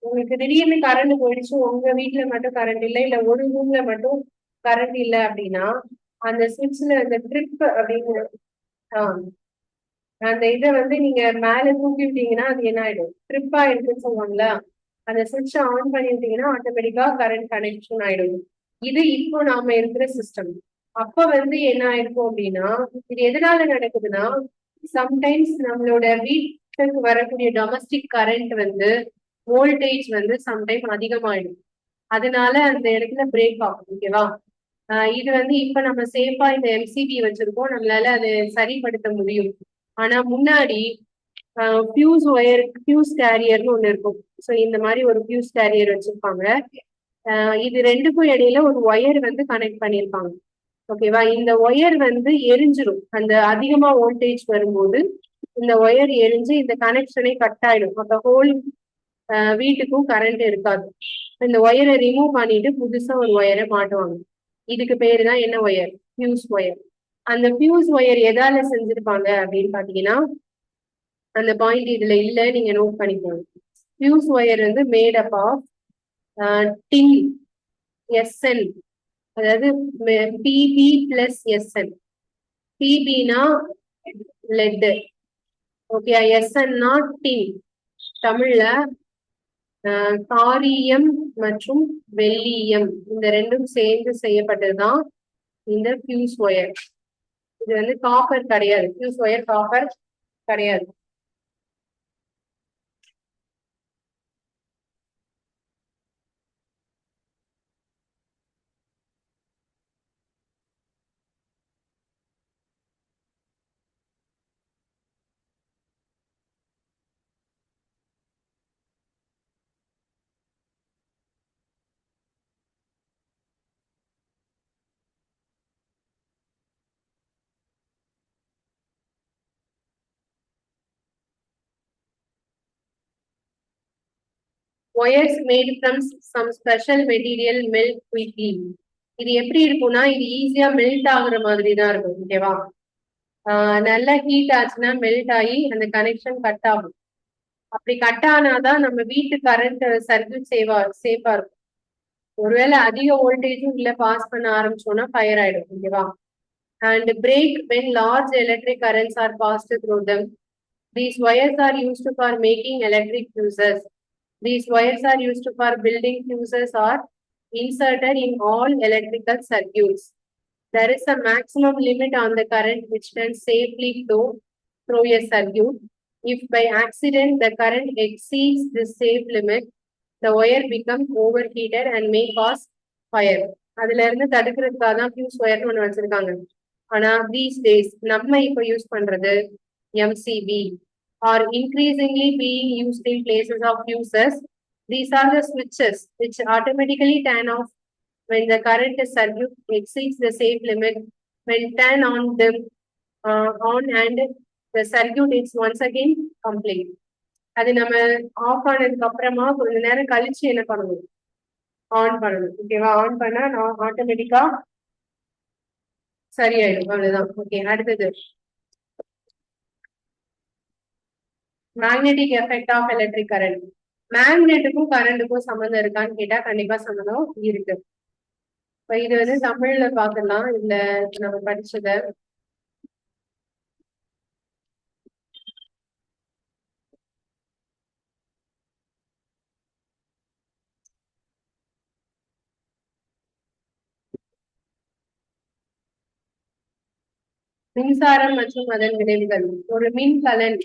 உங்களுக்கு திடீர்னு கரண்ட் போயிடுச்சு, உங்க வீட்டுல மட்டும் கரண்ட் இல்லை, இல்ல ஒரு ரூம்ல மட்டும் கரண்ட் இல்லை அப்படின்னா அந்த சுவிட்ச்ல அந்த ட்ரிப் அப்படிங்கிற அந்த இதை வந்து நீங்க மேல தூக்கி விட்டீங்கன்னா அது என்ன ஆயிடும்? ட்ரிப் ஆயிடுச்சுன்னு சொல்லுவாங்களா, அந்த சுவிட்ச் ஆன் பண்ணிட்டீங்கன்னா ஆட்டோமேட்டிக்கா கரண்ட் கனெக்ஷன் ஆயிடும். இது இப்போ நாம இருக்கிற சிஸ்டம். அப்ப வந்து என்ன ஆயிருக்கும் அப்படின்னா, இது எதனால நடக்குதுன்னா, சம்டைம்ஸ் நம்மளோட வீட்டுக்கு வரக்கூடிய டொமஸ்டிக் கரண்ட் வந்து வோல்டேஜ் வந்து சம்டைம் அதிகமாயிடும். அதனால அந்த இடத்துல பிரேக் ஆகும். ஓகேவா, இது வந்து இப்ப நம்ம சேஃபா இந்த எம்சிபி வச்சிருக்கோம், நம்மளால அதை சரிப்படுத்த முடியும். ஆனா முன்னாடி ஃபியூஸ் ஒயர், ஃபியூஸ் கேரியர்னு ஒண்ணு இருக்கும். ஸோ இந்த மாதிரி ஒரு ஃபியூஸ் கேரியர் வச்சிருப்பாங்க. இது ரெண்டுக்கும் இடையில ஒரு ஒயர் வந்து கனெக்ட் பண்ணியிருப்பாங்க. ஓகேவா, இந்த ஒயர் வந்து எரிஞ்சிரும் அந்த அதிகமா வோல்டேஜ் வரும்போது. இந்த ஒயர் எரிஞ்சு இந்த கனெக்ஷனே கட் ஆயிடும். அப்ப ஹோல் வீட்டுக்கும் கரண்ட் இருக்காது. இந்த ஒயரை ரிமூவ் பண்ணிட்டு புதுசா ஒரு ஒயரை மாட்டுவாங்க. இதுக்கு பேரு தான் என்ன ஒயர்? Fuse wire. அந்த ஃபியூஸ் ஒயர் எதால செஞ்சிருப்பாங்க அப்படின்னு பாத்தீங்கன்னா, அந்த பாயிண்ட் இதுல இல்ல, நீங்க நோட் பண்ணிக்கோங்க. ஃபியூஸ் ஒயர் வந்து made up of tin, SN, அதாவது பிபி பிளஸ் எஸ்என். பிபினா லெட், ஓகே, எஸ்என்னா டின். தமிழ்ல காரீயம் மற்றும் வெள்ளீயம் இந்த ரெண்டும் சேர்ந்து செய்யப்பட்டதுதான் இந்த ஃபியூஸ் ஒயர். இது வந்து காப்பர் கிடையாது. ஃபியூஸ் ஒயர் காப்பர் கிடையாது. Wires made from some special material melt quickly. இது எப்படி இருக்கும்னா, இது ஈஸியா மெல்ட் ஆகுற மாதிரி தான் இருக்கும். ஓகேவா? நல்லா ஹீட் ஆச்சுன்னா மெல்ட் ஆகி அந்த கனெக்ஷன் கட் ஆகும். அப்படி கட் ஆனாதான் நம்ம வீட்டு கரண்ட் சர்க்யூட் சேஃபா இருக்கும். ஒருவேளை அதிக வோல்டேஜும் இல்ல பாஸ் பண்ண ஆரம்பிச்சோம்னா ஃபயர் ஆயிடும். ஓகேவா? And break when large electric currents are passed through them. These wires are used for making electric fuses. These wires are used for building fuses or inserted in all electrical circuits. There is a maximum limit on the current which can safely flow through a circuit. If by accident the current exceeds the safe limit, the wire becomes overheated and may cause fire. அதுல இருந்து தடுக்கிறதுக்காக தான் fuse ஒயர்னு ஒன்று வச்சிருக்காங்க. ஆனா these days நம்ம இப்ப use பண்றது MCB are increasingly being used in places of fuses. These are the switches which automatically turn off when the current circuit exceeds the safe limit. When turn on them on and the circuit is once again complete. அது நம்ம of ஆனதுக்கு அப்புறமா கொஞ்ச நேரம் கழிச்சு என்ன பண்ணணும்? On பண்ணணும். ஓகேவா? ஆன் பண்ணா நான் ஆட்டோமேட்டிக்கா சரியாயிடும். அவ்வளவுதான். ஓகே, அடுத்தது magnetic effect of electric current. மேக்னெட்டுக்கும் கரண்ட்டுக்கும் சம்மந்தம் இருக்கான்னு கேட்டா கண்டிப்பா சம்மந்தம் இருக்கு. இப்ப இது வந்து தமிழ்ல பாக்கலாம். இல்ல நம்ம படிச்சத மின்சாரம் மற்றும் அதன் விளைவுகள். ஒரு மின்கலன்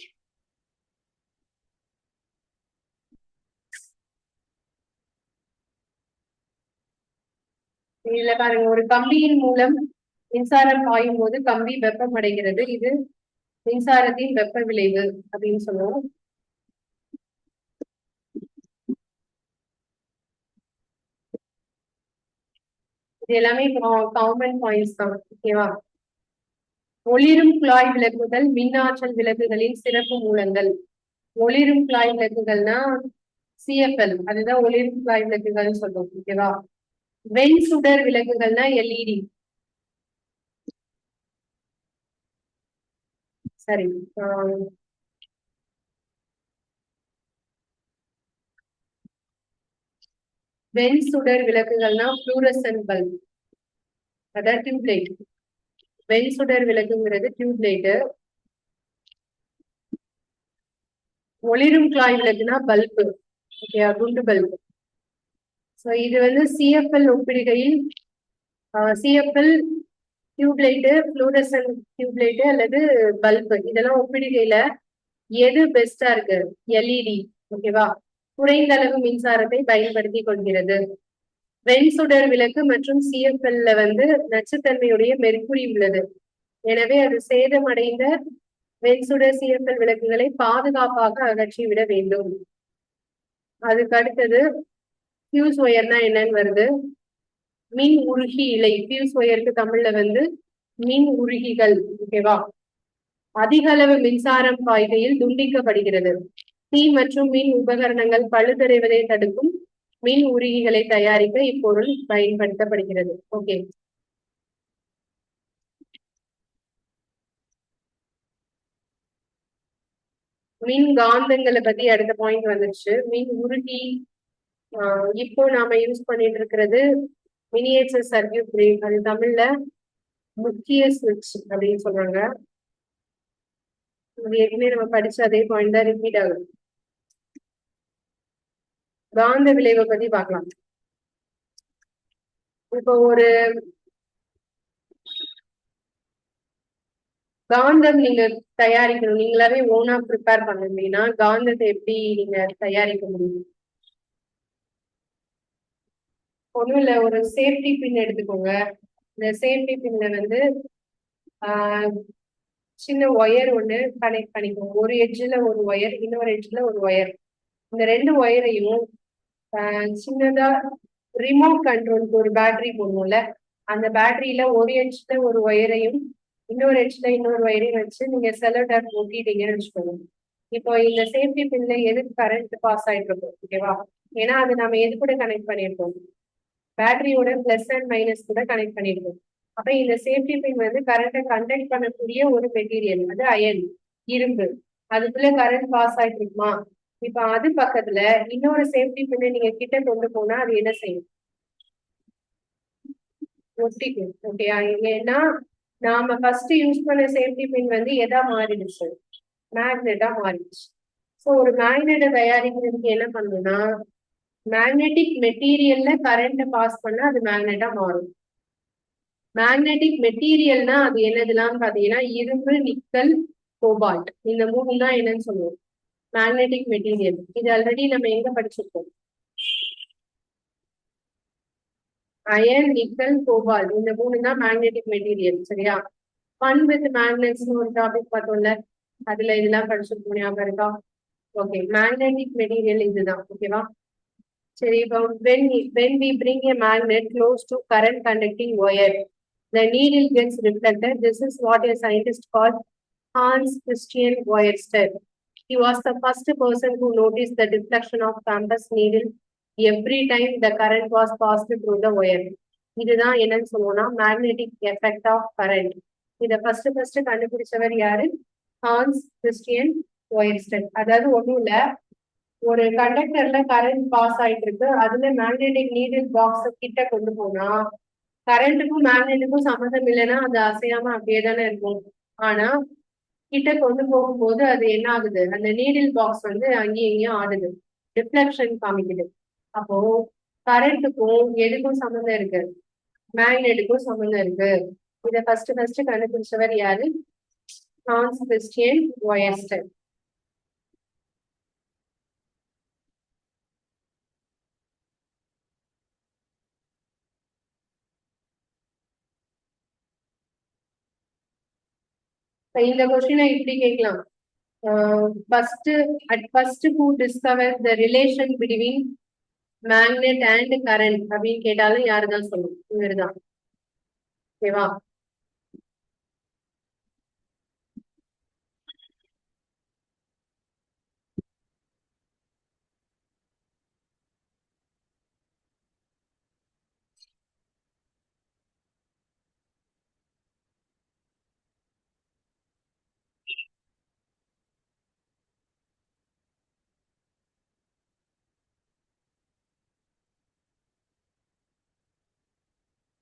இதுல பாருங்க, ஒரு கம்பியின் மூலம் மின்சாரம் பாயும் போது கம்பி வெப்பம் அடைகிறது. இது மின்சாரத்தின் வெப்ப விளைவு அப்படின்னு சொல்லுவோம். இது எல்லாமே காமன் பாயிண்ட்ஸ் தான். ஓகேவா? ஒளிரும் குழாய் விளக்குகள் மின் ஆற்றல் விளக்குகளின் சிறப்பு மூலங்கள். ஒளிரும் குழாய் விளக்குகள்னா CFL, அதுதான் ஒளிரும் குழாய் விளக்குகள் சொல்றோம். ஓகேவா? வெண் சுடர் விளக்குகள்னா LED. சரி, வெண் சுடர் விளக்குகள்னா ஃப்ளூரசன்ட் பல்ப், அதான் டியூப்லைட். வெண் சுடர் விளக்குங்கிறது டியூப்லைட். ஒளிரும் குழாய் விளக்குனா பல்பு. ஓகே, குண்டு பல்பு. ஸோ இது வந்து CFL ஒப்பிடுகையில் CFL டியூப்லைட்டு, ஃப்ளூரசன்ட் டியூப்லைட்டு அல்லது பல்பு இதெல்லாம் ஒப்பிடுகையில எது பெஸ்டா இருக்கு? LED. ஓகேவா? குறைந்த அளவு மின்சாரத்தை பயன்படுத்தி கொள்கிறது. வெண் சுடர் விளக்கு மற்றும் CFL வந்து நச்சுத்தன்மையுடைய மெர்க்குரி உள்ளது. எனவே அது சேதமடைந்த வெண் சுடர் CFL விளக்குகளை பாதுகாப்பாக அகற்றிவிட வேண்டும். அதுக்கு அடுத்தது ஃபியூஸ் ஒயர்னா என்னன்னு வருது. மின் உருகி இழை. ஃபியூஸ் ஒயருக்கு தமிழ்ல வந்து மின் உருகிகள். ஓகேவா? அதிக அளவு மின்சாரம் பாய்கையில் துண்டிக்கப்படுகிறது. தீ மற்றும் மின் உபகரணங்கள் பழுதடைவதை தடுக்கும் மின் உருகிகளை தயாரிக்க இப்பொருள் பயன்படுத்தப்படுகிறது. ஓகே. மின் காந்தங்களை பத்தி அடுத்த பாயிண்ட் வந்துருச்சு. மின் உருகி இப்போ நாம யூஸ் பண்ணிட்டு இருக்கிறது மினியேச்சர் சர்க்யூட் பிரேக். அது தமிழ்ல முக்கிய சுவிட்ச் அப்படின்னு சொல்றாங்க. ஏற்கனவே நம்ம படிச்ச அதே பாயிண்ட் தான் ரிப்பீட் ஆகுது. காந்த விளைவை பத்தி பார்க்கலாம். இப்போ ஒரு காந்தம் நீங்க தயாரிக்கணும், நீங்களாவே ஓனா ப்ரிப்பேர் பண்ணீங்கன்னா காந்தத்தை எப்படி நீங்க தயாரிக்க முடியும்? ஒண்ணும் இல்ல, ஒரு சேஃப்டி பின் எடுத்துக்கோங்க. இந்த சேஃப்டி பின்ல வந்து சின்ன ஒயர் ஒண்ணு கனெக்ட் பண்ணிக்கோங்க. ஒரு எட்ஜ்ல ஒரு ஒயர், இன்னொரு எட்ஜ்ல ஒரு ஒயர். இந்த ரெண்டு ஒயரையும் சின்னதா ரிமோட் கண்ட்ரோலுக்கு ஒரு பேட்டரி போடுவோம்ல, அந்த பேட்டரியில ஒரு எட்ஜ்ல ஒரு ஒயரையும் இன்னொரு எட்ஜ்ல இன்னொரு ஒயரையும் வச்சு நீங்க செலோ டேப் ஓட்டிட்டீங்கன்னு வச்சுக்கோங்க. இப்போ இந்த சேஃப்டி பின்ல எதுக்கு கரண்ட் பாஸ் ஆயிட்டு இருக்கும்? ஓகேவா? ஏன்னா அது நம்ம எது கூட கனெக்ட் பண்ணியிருக்கோம்? பேட்டரியோட பிளஸ் அண்ட் மைனஸ் கூட கனெக்ட் பண்ணியிருக்கோம். அப்ப இந்த சேஃப்டி பின் வந்து கரண்ட்டை கண்டக்ட் பண்ணக்கூடிய ஒரு மெட்டீரியல், அது அயன், இரும்பு. அதுக்குள்ள கரண்ட் பாஸ் ஆயிட்டு இருக்குமா? இப்ப அது பக்கத்துல இன்னொரு சேஃப்டி பின்னை நீங்க கிட்ட கொண்டு போனா அது என்ன செய்யும்? ஒட்டிக்கும். ஓகேயா? ஏன்னா நாம ஃபர்ஸ்ட் யூஸ் பண்ண சேஃப்டி பின் வந்து எதா மாறிடுச்சு? மேக்னெட்டா மாறிடுச்சு. ஸோ ஒரு மேக்னெட்டை தயாரிக்கிறதுக்கு என்ன பண்ணணும்னா, மேக்னெட்டிக் மெட்டீரியல்ல கரண்ட்டை பாஸ் பண்ணா அது மேக்னெட்டா மாறும். மேக்னெட்டிக் மெட்டீரியல்னா அது என்னதுலாம் பாத்தீங்கன்னா இரும்பு, நிக்கல், கோபால்ட். இந்த மூணு தான் என்னன்னு சொல்லுவோம் மேக்னெட்டிக் மெட்டீரியல். இது ஆல்ரெடி நம்ம எங்க படிச்சிருக்கோம்? Iron, nickel, cobalt. இந்த மூணு தான் மேக்னெட்டிக் மெட்டீரியல். சரியா? ஃபன் வித் மேக்னெட்ஸ் ஒரு டாபிக் பார்த்தோம்ல, அதுல இதெல்லாம் படிச்சிருக்கோம். ஞாபகம் இருக்கா? ஓகே, மேக்னெட்டிக் மெட்டீரியல் இதுதான். ஓகேவா? சரி, இப்போ when we bring a magnet close to current conducting wire, the needle gets reflected. This is what a scientist called Hans Christian Ørsted. He was the first person who noticed the deflection of compass needle every time the current was passed through the wire. இதுதான் என்னன்னு சொல்லுவோம்னா magnetic effect of current. இதை first கண்டுபிடிச்சவர் யாரு? Hans Christian Oersted. அதாவது ஒண்ணும் இல்ல, ஒரு கண்டக்டர்ல கரண்ட் பாஸ் ஆயிட்டு இருக்கு, அதுல மேக்னெட்டிக் நீடில் பாக்ஸ் கிட்ட கொண்டு போனா கரண்ட்டுக்கும் மேக்னெட்டுக்கும் சம்மந்தம் இல்லைன்னா அது அசையாம அப்படியே தானே இருக்கும். ஆனா கிட்ட கொண்டு போகும்போது அது என்ன ஆகுது? அந்த நீடில் பாக்ஸ் வந்து அங்கேயும் இங்கேயும் ஆடுது, ரிஃப்ளெக்ஷன் காமிக்குது. அப்போ கரண்ட்டுக்கும் எதுக்கும் சம்மந்தம் இருக்கு? மேக்னெட்டுக்கும் சம்மந்தம் இருக்கு. இதை ஃபர்ஸ்ட் கண்டுபிடிச்சவர் யாரு? Hans Christian Oersted. இந்த கொஸ்டினை இப்படி கேட்கலாம். first who discovered the relation between magnet and current அப்படின்னு கேட்டாலும் யாருதான் சொல்லும்? இவருதான். ஓகேவா?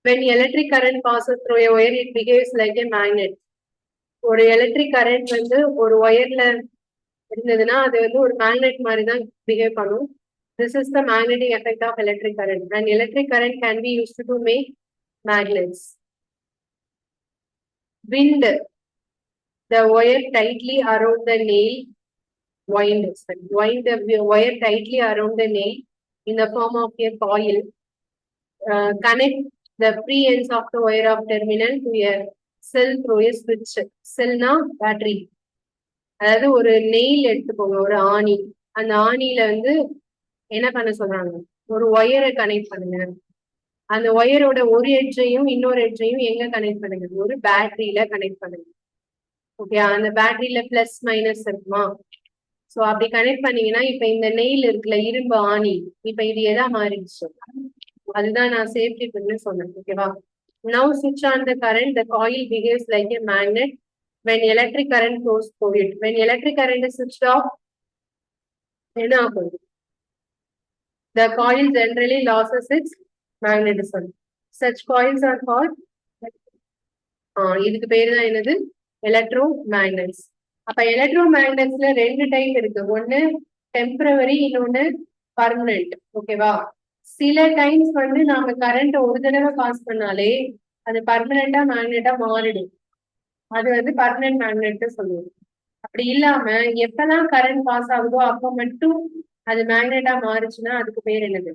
when electric current passes through a wire it behaves like a magnet. ஒரு எலக்ட்ரிக் கரண்ட் வந்து ஒரு ஒயர்ல இருந்ததுன்னா அது வந்து ஒரு மேக்னெட் மாதிரி தான் பிஹேவ் பண்ணும். This is the magnetic effect of electric current, and electric current can be used to make magnets. Wind the wire tightly around the nail. Wind the wire tightly around the nail in the form of a coil. Connect the free ends of the wire of terminal to a cell through a switch. செல்னா battery. அதாவது ஒரு nail எடுத்துக்கோங்க, ஒரு ஆணி. அந்த ஆணியில வந்து என்ன பண்ண சொல்றாங்க? ஒரு ஒயரை கனெக்ட் பண்ணுங்க. அந்த ஒயரோட ஒரு எட்ஜையும் இன்னொரு எட்ஜையும் எங்க கனெக்ட் பண்ணுங்க? ஒரு பேட்டரியில கனெக்ட் பண்ணுங்க. ஓகே, அந்த பேட்டரியில பிளஸ் மைனஸ் இருக்குமா? ஸோ அப்படி கனெக்ட் பண்ணீங்கன்னா இப்ப இந்த நெயில் இருக்குல்ல, இரும்பு ஆணி, இப்ப இது எதா மாறிடுச்சு? அதுதான் நான் சேஃப்டி பின்னு சொன்னேன். ஓகேவா? Now switch on the current, the coil behaves like a magnet when electric current flows through it. When electric current is switched off, என்ன ஆகும்? The coil generally loses its magnetism. Such coils are called இதுக்கு பேரு தான் என்னது? Electro magnets. அப்ப electro மேக்னெட்ஸ்ல ரெண்டு type இருக்கு. ஒன்னு டெம்பரவரி, இன்னொன்னு பர்மனன்ட். ஓகேவா? சில டைம்ஸ் வந்து நாம கரண்ட் ஒரு தடவை பாஸ் பண்ணாலே அது பர்மனண்டா மேக்னெட்டா மாறிடும். அது வந்து பர்மனன்ட் மேக்னெட் சொல்லுவோம். அப்படி இல்லாம எப்பெல்லாம் கரண்ட் பாஸ் ஆகுதோ அப்ப மட்டும் அது மேக்னெட்டா மாறுச்சுன்னா அதுக்கு பேர் என்னது?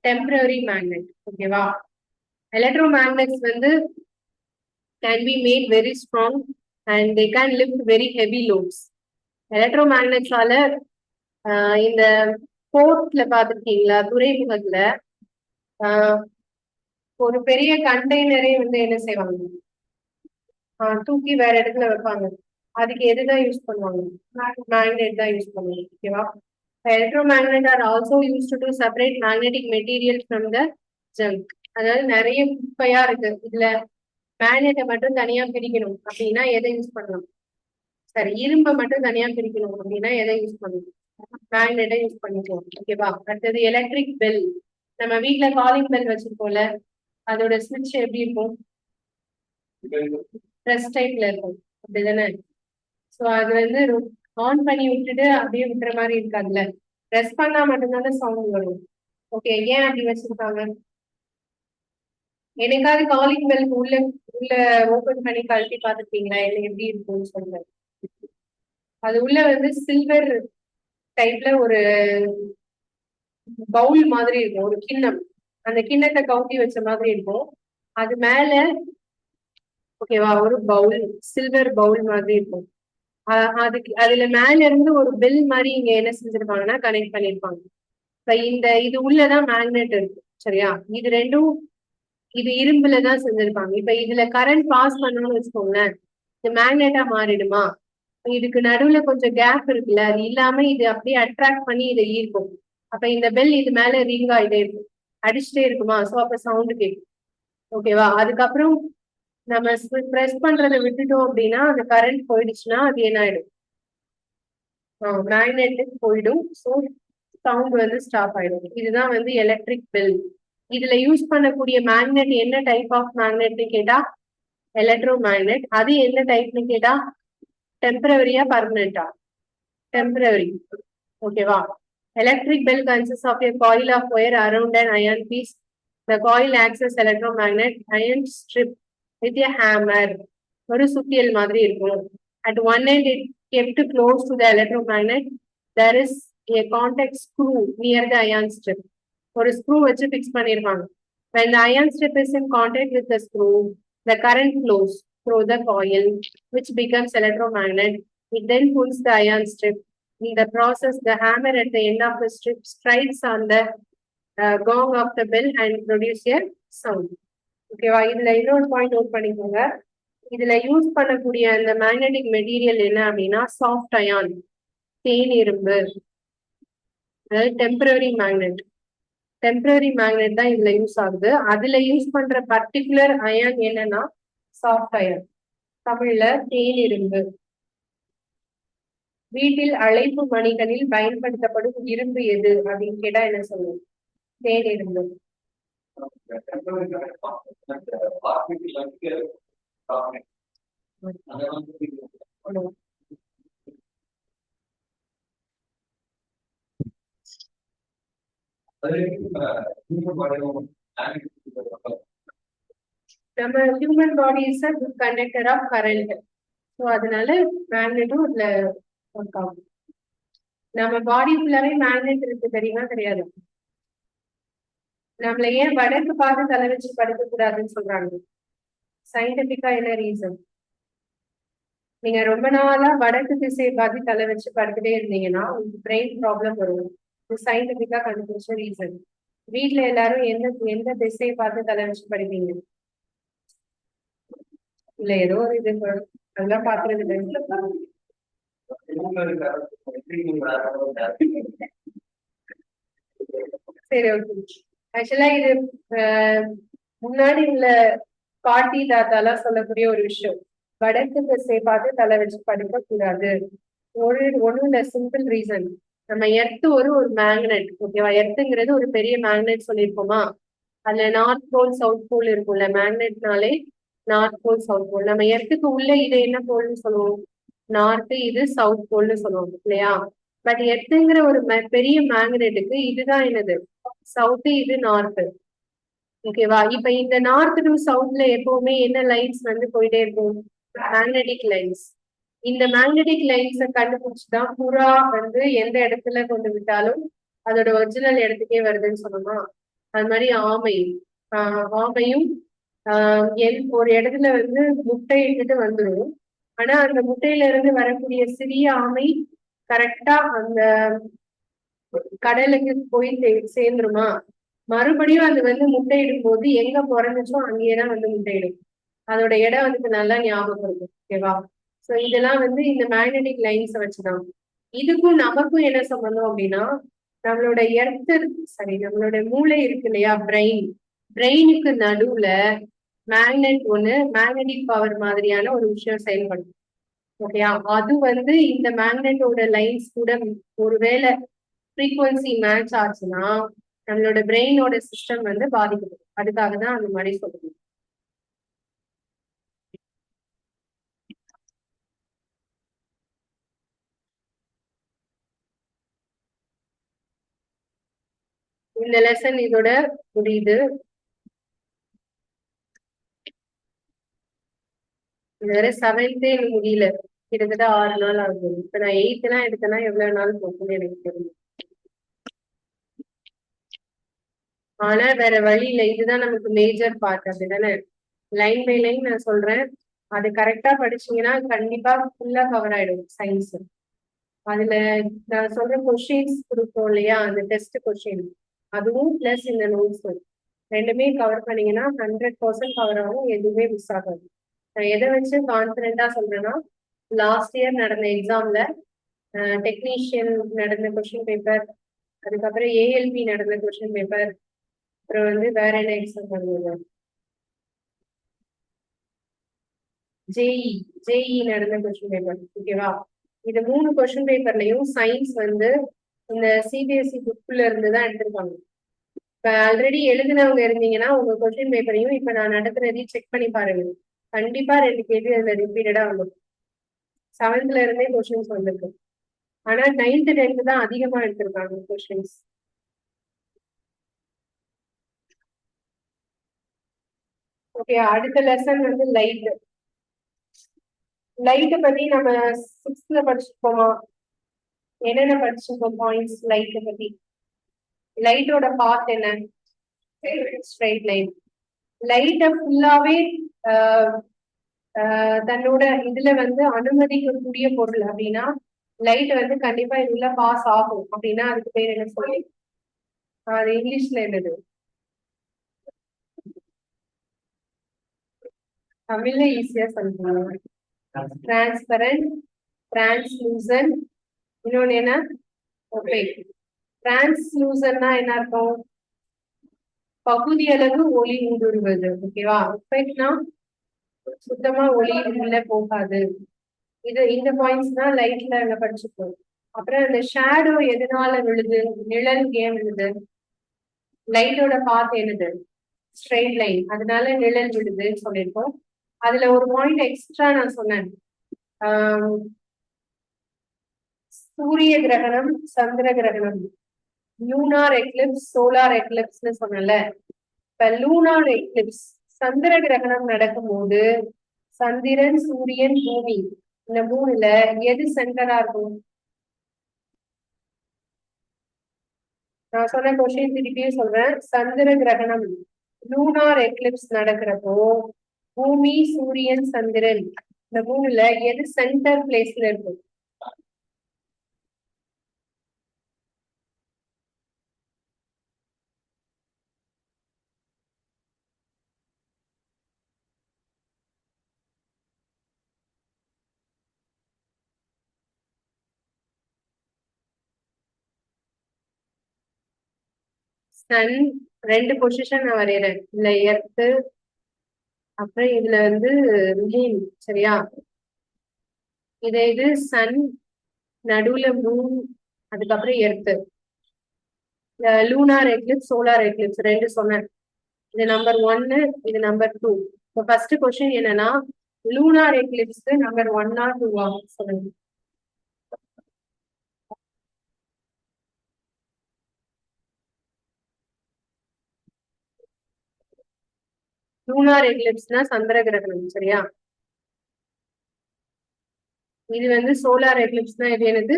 Temporary magnet. ஓகேவா? எலக்ட்ரோ மேக்னெட்ஸ் வந்து can be made very strong and they can lift very heavy loads. எலக்ட்ரோமேக்னெட்ஸால இந்த போர்ட்ல பாத்துருக்கீங்களா, துறைமுகத்துல ஒரு பெரிய கண்டெய்னரே வந்து என்ன செய்வாங்க, தூக்கி வேற இடத்துல வைப்பாங்க. அதுக்கு எதுதான் யூஸ் பண்ணுவாங்க? மேக்னெட் தான் யூஸ் பண்ணுவாங்க. ஓகேவா? Electromagnet are also use to separate magnetic material from the junk. அதாவது நிறைய குப்பையா இருக்கு, இதுல மேக்னெட்டை மட்டும் தனியா பிரிக்கணும் அப்படின்னா எதை யூஸ் பண்ணலாம்? சரி, இரும்பை மட்டும் தனியா பிரிக்கணும் அப்படின்னா எதை யூஸ் பண்ணணும்? மேக்னெட்டை யூஸ் பண்ணிக்கலாம். ஓகேவா? அடுத்தது எலக்ட்ரிக் பெல். நம்ம வீட்டுல காலிங் பெல் வச்சிருக்கோம்ல, அதோட சுவிட்ச் எப்படி இருக்கும்? பிரஸ் டைப்ல இருக்கும், அப்படிதானே? ஸோ அது வந்து ஆன் பண்ணி விட்டுட்டு அப்படியே விட்டுற மாதிரி இருக்காதுல்ல, பிரஸ் பண்ணா மட்டும்தானே சவுண்ட் வரும். ஓகே, ஏன் அப்படி வச்சிருக்காங்க? எனக்காவது காலிங் பெல் உள்ள உள்ள ஓபன் பண்ணி கழட்டி பாத்துருக்கீங்களா என்ன எப்படி இருக்கும்னு சொல்லுங்க. அது உள்ள வந்து சில்வர் டைப்ல ஒரு பவுல் மாதிரி இருக்கும், ஒரு கிண்ணம். அந்த கிண்ணத்தை கவுத்தி வச்ச மாதிரி இருக்கும். அது மேல ஓகேவா, ஒரு பவுல், சில்வர் பவுல் மாதிரி இருக்கும். அதுக்கு அதுல மேல இருந்து ஒரு பெல் மாதிரி இங்க என்ன செஞ்சிருப்பாங்கன்னா கனெக்ட் பண்ணிருப்பாங்க. இப்ப இந்த இது உள்ளதான் மேக்னெட் இருக்கு, சரியா? இது ரெண்டும் இது இரும்புலதான் செஞ்சிருப்பாங்க. இப்ப இதுல கரண்ட் பாஸ் பண்ணணும்னு வச்சுக்கோங்களேன், இது மேக்னெட்டா மாறிடுமா? இதுக்கு நடுவுல கொஞ்சம் கேப் இருக்குல்ல, அது இல்லாம இது அப்படியே அட்ராக்ட் பண்ணி இதை ஈர்க்கும். அப்ப இந்த பெல் இது மேல ரிங் ஆயிட்டே இருக்கும், அடிச்சுட்டே இருக்குமா? சோ அப்ப சவுண்ட் கேட்கும். ஓகேவா? அதுக்கப்புறம் நம்ம ப்ரெஸ் பண்றதை விட்டுட்டோம் அப்படின்னா அந்த கரண்ட் போயிடுச்சுன்னா அது என்ன ஆயிடும்? மேக்னெட்டுக்கு போயிடும். ஸோ சவுண்ட் வந்து ஸ்டாப் ஆயிடும். இதுதான் வந்து எலக்ட்ரிக் பெல். இதுல யூஸ் பண்ணக்கூடிய மேக்னெட் என்ன டைப் ஆஃப் மேக்னெட்னு கேட்டா எலக்ட்ரோ மேக்னெட். அது என்ன டைப்னு கேட்டா டெம்பரவரியா பர்மனண்டா? டெம்பரவரி. ஓகேவா? Electric bell consists of a coil of wire around an iron piece. The coil acts as electromagnet. Iron strip with a hammer. ஒரு சுத்தியல் மாதிரி இருக்கும். At one end it kept close to the electromagnet. There is a contact screw near the iron strip. ஒரு screw வச்சு fix பண்ணிருப்பாங்க. When the iron strip is in contact with the screw, the current flows through the coil, which becomes electromagnet. It then pulls the iron strip. In the process, the hammer at the end of the strip strikes on the gong of the bell and produce a sound. ஓகேவா? இதுல இன்னொரு point note பண்ணிக்கோங்க. இதுல use பண்ணக்கூடிய அந்த magnetic material என்ன அப்படின்னா soft ion, தேன் இரும்பு, அதாவது டெம்பரரி மேக்னெட். டெம்பரரி மேக்னெட் தான் இதுல யூஸ் ஆகுது. அதுல யூஸ் பண்ற பர்டிகுலர் அயான் என்னன்னா சாஃப்ட் அயான், தமிழ்ல தேன் இரும்பு. வீட்டில் அழைப்பு மணிகளில் பயன்படுத்தப்படும் இரும்பு எது அப்படின்னு கேட்டா என்ன சொல்லுவோம்? தேன் இரும்பு. நம்ம human body is a good conductor of current. So அதனால மேக்னெட்டும் இதுல ஒர்க் ஆகும். நம்ம பாடி ஃபுல்லாவே மேக்னெட் இருக்கு, தெரியுமா தெரியாது? நம்மள ஏன் வடக்கு பார்த்து தலை வச்சு படுக்க கூடாதுன்னு சொல்றாங்க? சயின்டிபிக்கா என்ன ரீசன்? நீங்க ரொம்ப நாளா வடக்கு திசையை பார்த்து தலை வச்சு படுத்துட்டே இருந்தீங்கன்னா உங்களுக்கு பிரெயின் ப்ராப்ளம் வரும். இது சயின்டிபிக்கா கண்டுபிடிச்ச ரீசன். வீட்டுல எல்லாரும் எந்த எந்த திசையை பார்த்து தலை வச்சு படிப்பீங்க? இல்ல ஏதோ ஒரு இது அதெல்லாம் பாக்குறது இல்லை. சரி, ஓகே. ஆக்சுவலா இது முன்னாடி உள்ள பாட்டி தாத்தாலாம் சொல்லக்கூடிய ஒரு விஷயம். வடக்கு திசை பார்த்து தலை வச்சு படுக்க கூடாது. ஒண்ணும் இல்ல, சிம்பிள் ரீசன். நம்ம எர்த் ஒரு மேக்னெட், ஓகேவா? எர்த்துங்கிறது ஒரு பெரிய மேக்னெட் சொல்லியிருப்போமா? அதுல நார்த் போல் சவுத் போல் இருக்கும்ல. மேக்னெட்னாலே நார்த் போல் சவுத் போல். நம்ம எர்த்துக்கு உள்ள இது என்ன போல்னு சொல்லுவோம்? நார்த், இது சவுத் போல்னு சொல்லுவோம் இல்லையா? பட் எர்த்துங்கிற ஒரு பெரிய மேக்னெட்டுக்கு இதுதான் என்னது? சவுத், இது நார்த். ஓகேவா? இப்ப இந்த நார்த் டு சவுத்ல எப்பவுமே என்ன லைன்ஸ் வந்து போயிட்டே இருக்கும்? Magnetic lines. இந்த மேக்னெட்டிக் லைன்ஸை கண்டுபிடிச்சுதான் புறா வந்து எந்த இடத்துல கொண்டு விட்டாலும் அதோட ஒரிஜினல் இடத்துக்கே வருதுன்னு சொன்னோமா? அது மாதிரி ஆமையும் ஒரு இடத்துல வந்து முட்டை இட்டுட்டு வந்துடும். ஆனா அந்த முட்டையில இருந்து வரக்கூடிய சிறிய ஆமை கரெக்டா அந்த கடலுக்கு போய் சேர்ந்துருமா? மறுபடியும் அது வந்து முட்டையிடும் போது எங்க பிறந்துச்சோ அங்கேயேதான் வந்து முட்டையிடும். அதோட இடம் அதுக்கு நல்லா ஞாபகம் இருக்கும். ஓகேவா? சோ இதெல்லாம் வந்து இந்த மேக்னெட்டிக் லைன்ஸ் வச்சுதான். இதுக்கும் நமக்கும் என்ன சம்பந்தம் அப்படின்னா, நம்மளோட நம்மளோட மூளை இருக்கு இல்லையா? பிரெயினுக்கு நடுவுல மேக்னெட்டிக் பவர் மாதிரியான ஒரு விஷயம் செயல்படும். ஓகேயா? அது வந்து இந்த மேக்னெட்டோட லைன்ஸ் கூட ஒருவேளை ஃப்ரீக்வன்சி மேட்ச் ஆச்சுன்னா நம்மளோட பிரெயினோட சிஸ்டம் வந்து பாதிக்கப்படும். அதுக்காக தான் அந்த மாதிரி சொல்லுது. இந்த லெசன் இதோட முடியுது. இதுவரை 7th எனக்கு முடியல. கிட்டத்தட்ட 6 நாள் ஆகுது. இப்ப நான் 8th எடுத்தேன்னா எவ்வளவு நாள் போகும்னு எனக்கு தெரியும். ஆனா வேற வழி இல்லை. இதுதான் நமக்கு மேஜர் பார்ட், அப்படிதானே? லைன் பை லைன் நான் சொல்றேன். அது கரெக்டா படிச்சீங்கன்னா கண்டிப்பா ஃபுல்லா கவர் ஆயிடும் சயின்ஸ். அதுல நான் சொல்ற கொஸ்டின்ஸ் கொடுப்போம் இல்லையா? அந்த டெஸ்ட் கொஸ்டின், அதுவும் பிளஸ் இந்த நோட்ஸ் ரெண்டுமே கவர் பண்ணீங்கன்னா 100% கவர் ஆகும். எதுவுமே மிஸ் ஆகாது. நான் எதை வச்சு கான்பிடண்டா சொல்றேன்னா, லாஸ்ட் இயர் நடந்த எக்ஸாம்ல டெக்னீஷியன் நடந்த கொஸ்டின் பேப்பர், அதுக்கப்புறம் ஏஎல்பி நடந்த கொஸ்டின் பேப்பர், அப்புறம் வந்து வேற என்ன எக்ஸாம் பண்ணுவாங்க, ஜேஇ ஜேஇ நடந்த கொஸ்டின் பேப்பர். ஓகேவா? இது 3 கொஸ்டின் பேப்பர்லயும் சயின்ஸ் வந்து இந்த சிபிஎஸ்இ புக்ல இருந்து தான் எடுத்திருப்பாங்க. இப்ப ஆல்ரெடி எழுதினவங்க இருந்தீங்கன்னா உங்க கொஸ்டின் பேப்பரையும் இப்ப நான் நடத்துறதையும் செக் பண்ணி பாருங்க. கண்டிப்பா 2 கேள்வி அதுல ரிப்பீட்டடா வந்துடும். 7th இருந்தே கொஸ்டின்ஸ் வந்திருக்கு. ஆனா 9th 10th தான் அதிகமா எடுத்திருக்காங்க கொஸ்டின்ஸ். ஓகே, அடுத்த லெசன் வந்து லைட். லைட்டை பத்தி நம்ம 6th படிச்சிருப்போமா? என்னென்ன படிச்சிருக்கோம் பாயிண்ட்ஸ் லைட்டை பத்தி? லைட்டோட பாத் என்ன? Straight line. லைட்டை ஃபுல்லாவே தன்னோட இதுல வந்து அனுமதிக்கக்கூடிய பொருள் அப்படின்னா லைட் வந்து கண்டிப்பா இதுல பாஸ் ஆகும். அப்படின்னா அதுக்கு பேர் என்ன சொல்லி? அது இங்கிலீஷ்ல என்னது? தமிழ்ல ஈஸியா சொல்லுவாங்க. டிரான்ஸ்பரண்ட், டிரான்ஸ்லூசன், இன்னொன்னு என்ன? ஒபேக். டிரான்ஸ்லூசன்னா என்ன அர்த்தம்? பகுதி அளவு ஒளி ஊடுருவது. ஓகேவா? ஒபேக்னா சுத்தமா ஒளி உள்ள போகாது. இந்த பாயிண்ட்ஸ் தான் லைட்ல என்ன படிச்சுப்போம். அப்புறம் இந்த ஷேடோ எதனால விழுது, நிழல் ஏன் விழுது? லைட்டோட பாத் என்னது? ஸ்ட்ரெயிட் லைன், அதனால நிழல் விழுதுன்னு சொல்லியிருக்கோம். அதுல ஒரு பாயிண்ட் எக்ஸ்ட்ரா நான் சொன்னேன். சூரிய கிரகணம், சந்திர கிரகணம், லூனார் எக்லிப்ஸ், சோலார் எக்லிப்ஸ்னு சொன்னல. இப்ப லூனார் எக்லிப்ஸ், சந்திர கிரகணம் நடக்கும்போது சந்திரன், சூரியன், பூமி இந்த 3ல எது சென்டரா இருக்கும்? நான் சொன்ன கொஸ்டின் திருப்பியும் சொல்றேன். சந்திர கிரகணம், லூனார் எக்லிப்ஸ் நடக்கிறப்போ பூமி, சூரியன், சந்திரன் இந்த 3ல எது சென்டர் பிளேஸ்ல இருக்கும்? சன் ரெண்டு பொசிஷன் நான் வரைகிறேன். இதுல எர்த்து, அப்புறம் இதுல வந்து மூன். சரியா? இது சன், நடுவுல மூன், அதுக்கப்புறம் earth. Lunar Eclipse, solar Eclipse ரெண்டு சொன்னேன். இது நம்பர் 1, இது நம்பர் 2. இப்போ ஃபர்ஸ்ட் கொஸ்டின் என்னன்னா, லூனார் எக்லிப்ஸ்க்கு நம்பர் 1 ஆர் 2 சொல்லுங்க. லூனார் எக்லிப்ஸ்னா சந்திர கிரகணம். சரியா? இது வந்து சோலார் எக்லிப்ஸ்னா இது என்னது?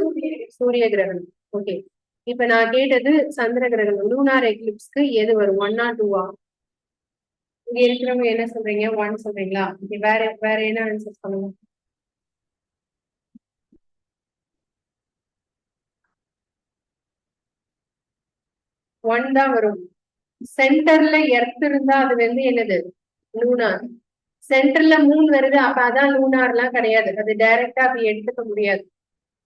சூரிய கிரகணம். ஓகே, இப்ப நான் கேட்டது சந்திர கிரகணம். லூனார் எக்லிப்ஸ்க்கு எது வரும், 1 ஆர் 2? இங்க இருக்கிறவங்க என்ன சொல்றீங்க? 1 சொல்றீங்களா? வேற வேற என்ன ஆன்சர் சொல்லுங்க. 1 தான் வரும். சென்டர்ல எர்த் இருந்தா அது வந்து என்னது? லூனார். சென்டர்ல மூன் வருது, அப்ப அதான் லூனார்லாம் கிடையாது. அது டைரக்டா அப்படி எடுத்துக்க முடியாது.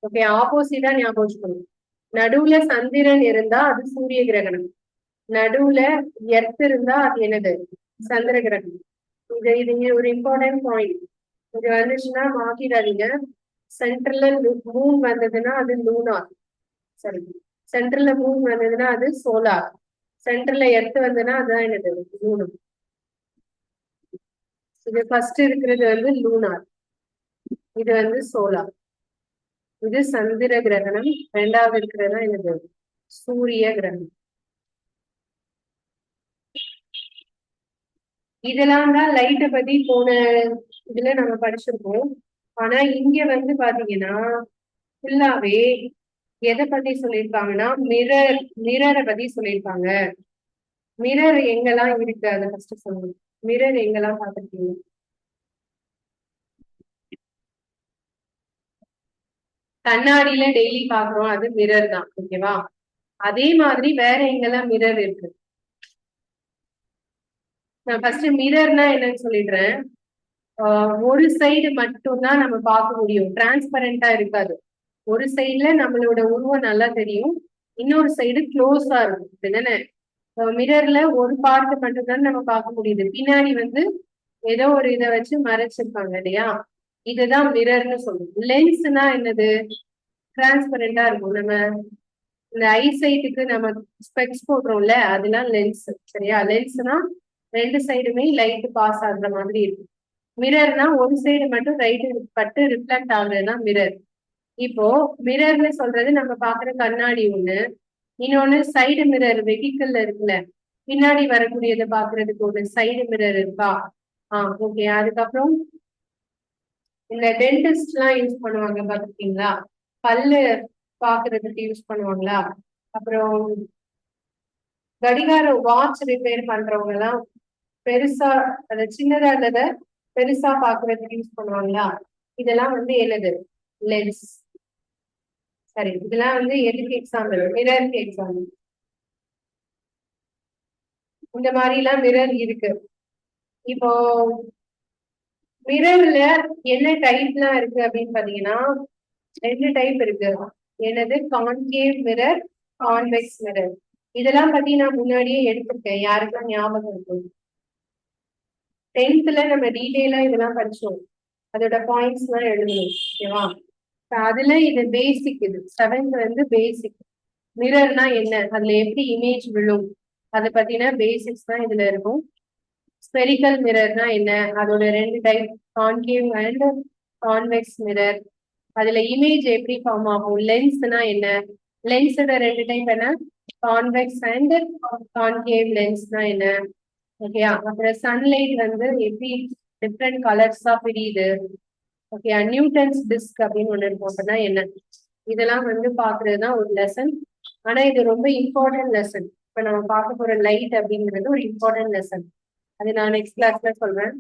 ஓகே, ஆப்போசிட்டா ஞாபகம் வச்சுக்கணும். நடுவுல சந்திரன் இருந்தா அது சூரிய கிரகணம். நடுவுல எர்த் இருந்தா அது என்னது? சந்திர கிரகணம். இது ஒரு இம்பார்ட்டன்ட் பாயிண்ட். இது வந்துச்சுன்னா மாத்திடாதீங்க. சென்ட்ரல்ல மூன் வந்ததுன்னா அது லூனார். சரி, சென்ட்ரல்ல மூன் வந்ததுன்னா அது சோலார். சென்ட்ரல்ல எர்த் வந்ததுன்னா அதுதான் என்னது? லூனு. இது ஃபர்ஸ்ட் இருக்கிறது வந்து லூனார், இது வந்து சோலார். இது சந்திர கிரகணம். ரெண்டாவது இருக்கிறதா என்னது? சூரிய கிரகணம். இதெல்லாம் தான் லைட்டை பத்தி போன இதுல நம்ம படிச்சிருக்கோம். ஆனா இங்க வந்து பாத்தீங்கன்னா ஃபுல்லாவே எதை பத்தி சொல்லியிருப்பாங்கன்னா மிரரை பத்தி சொல்லியிருப்பாங்க. மிரர் எங்கெல்லாம் இருக்கு அதை ஃபர்ஸ்ட் சொல்லுங்க. மிரர் எங்கெல்லாம் பார்த்துருக்கீங்க? கண்ணாடியில டெய்லி பாக்குறோம், அது மிரர் தான். ஓகேவா? அதே மாதிரி வேற எங்கெல்லாம் மிரர் இருக்கு? நான் ஃபர்ஸ்ட் மிரர்னா என்னன்னு சொல்லிடுறேன். ஒரு சைடு மட்டும்தான் நம்ம பார்க்க முடியும், டிரான்ஸ்பரண்டா இருக்காது. ஒரு சைடுல நம்மளோட உருவம் நல்லா தெரியும், இன்னொரு சைடு க்ளோஸா இருக்கும். அப்படிதானே? மிரர்ல ஒரு பார்ட் மட்டும் தான் நம்ம பார்க்க முடியுது, பின்னாடி வந்து ஏதோ ஒரு இதை வச்சு மறைச்சிருப்பாங்க இல்லையா? இதுதான் மிரர்னு சொல்லுவோம். லென்ஸ்னா என்னது? டிரான்ஸ்பரண்டா இருக்கும். நம்ம இந்த ஐசைட்டுக்கு நம்ம ஸ்பெக்ஸ் போடுறோம்ல, அதெல்லாம் லென்ஸ். சரியா? லென்ஸ்னா ரெண்டு சைடுமே லைட் பாஸ் ஆகுற மாதிரி இருக்கும். மிரர்னா ஒரு சைடு மட்டும் ரைட் பட்டு ரிஃப்ளெக்ட் ஆகுறதுதான் மிரர். இப்போ மிரர்னு சொல்றது நம்ம பாக்குற கண்ணாடி ஒண்ணு, இன்னொன்னு சைடு மிரர் வெஹிக்கிள்ல இருக்குல்ல, பின்னாடி வரக்கூடியதை பாக்குறதுக்கு ஒரு சைடு மிரர் இருக்கா? ஓகே. அதுக்கப்புறம் இந்த டென்டிஸ்ட் எல்லாம் யூஸ் பண்ணுவாங்க, பாத்துருக்கீங்களா? பல்லு பாக்குறதுக்கு யூஸ் பண்ணுவாங்களா? அப்புறம் கடிகார வாட்ச் ரிப்பேர் பண்றவங்க எல்லாம் பெருசா அதை சின்னதா இருந்ததை பெருசா பாக்குறதுக்கு யூஸ் பண்ணுவாங்களா? இதெல்லாம் வந்து என்னது? லென்ஸ். சரி, இதெல்லாம் வந்து எதுக்கு எக்ஸாம்பிள்? மிரருக்கு எக்ஸாம்பிள். இந்த மாதிரி எல்லாம் மிரர் இருக்கு. இப்போ மிரர்ல என்ன டைப்லாம் இருக்கு அப்படின்னு பாத்தீங்கன்னா, ரெண்டு டைப் இருக்கு. என்னது? Concave mirror, convex mirror. இதெல்லாம் பத்தி நான் முன்னாடியே எடுத்திருக்கேன், யாருக்கெல்லாம் ஞாபகம் இருக்கும்? 10th நம்ம டீடைலா இதெல்லாம் படிச்சோம், அதோட பாயிண்ட்ஸ் எல்லாம் எழுதணும். ஓகேவா? அதுல இது பேசிக். இது 7th வந்து பேசிக். மிரர்னா என்ன, அதுல எப்படி இமேஜ் விழும், அதை பத்தின பேசிக்ஸ் தான் இதுல இருக்கும். ஸ்பெரிக்கல் மிரர்னா என்ன, அதோட ரெண்டு type, concave and convex mirror. அதுல இமேஜ் எப்படி ஃபார்ம் ஆகும். லென்ஸ்னா என்ன, லென்ஸோட ரெண்டு டைப் என்ன, கான்வெக்ஸ் அண்ட் கான்கேவ் லென்ஸ்னா என்ன. ஓகேயா? அப்புறம் சன்லைட் வந்து எப்படி டிஃப்ரெண்ட் கலர்ஸா பிரியுது. ஓகே, நியூட்டன்ஸ் டிஸ்க் அப்படின்னு ஒண்ணு இருக்கும், அப்படின்னா என்ன. இதெல்லாம் வந்து பாக்குறதுதான் ஒரு லெசன். ஆனா இது ரொம்ப இம்பார்ட்டன்ட் லெசன். இப்ப நம்ம பார்க்க போற லைட் அப்படிங்கிறது ஒரு இம்பார்ட்டன்ட் லெசன். அது நான் நெக்ஸ்ட் கிளாஸ்ல சொல்றேன்.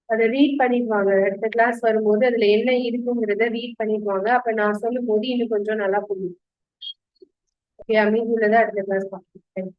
அதை ரீட் பண்ணிடுவாங்க, அடுத்த கிளாஸ் வரும்போது அதுல என்ன இருக்குங்கிறத ரீட் பண்ணிடுவாங்க. அப்ப நான் சொல்லும் போது இன்னும் கொஞ்சம் நல்லா புரியும். ஓகே, மீதி உள்ளதை அடுத்த கிளாஸ் பார்க்கலாம்.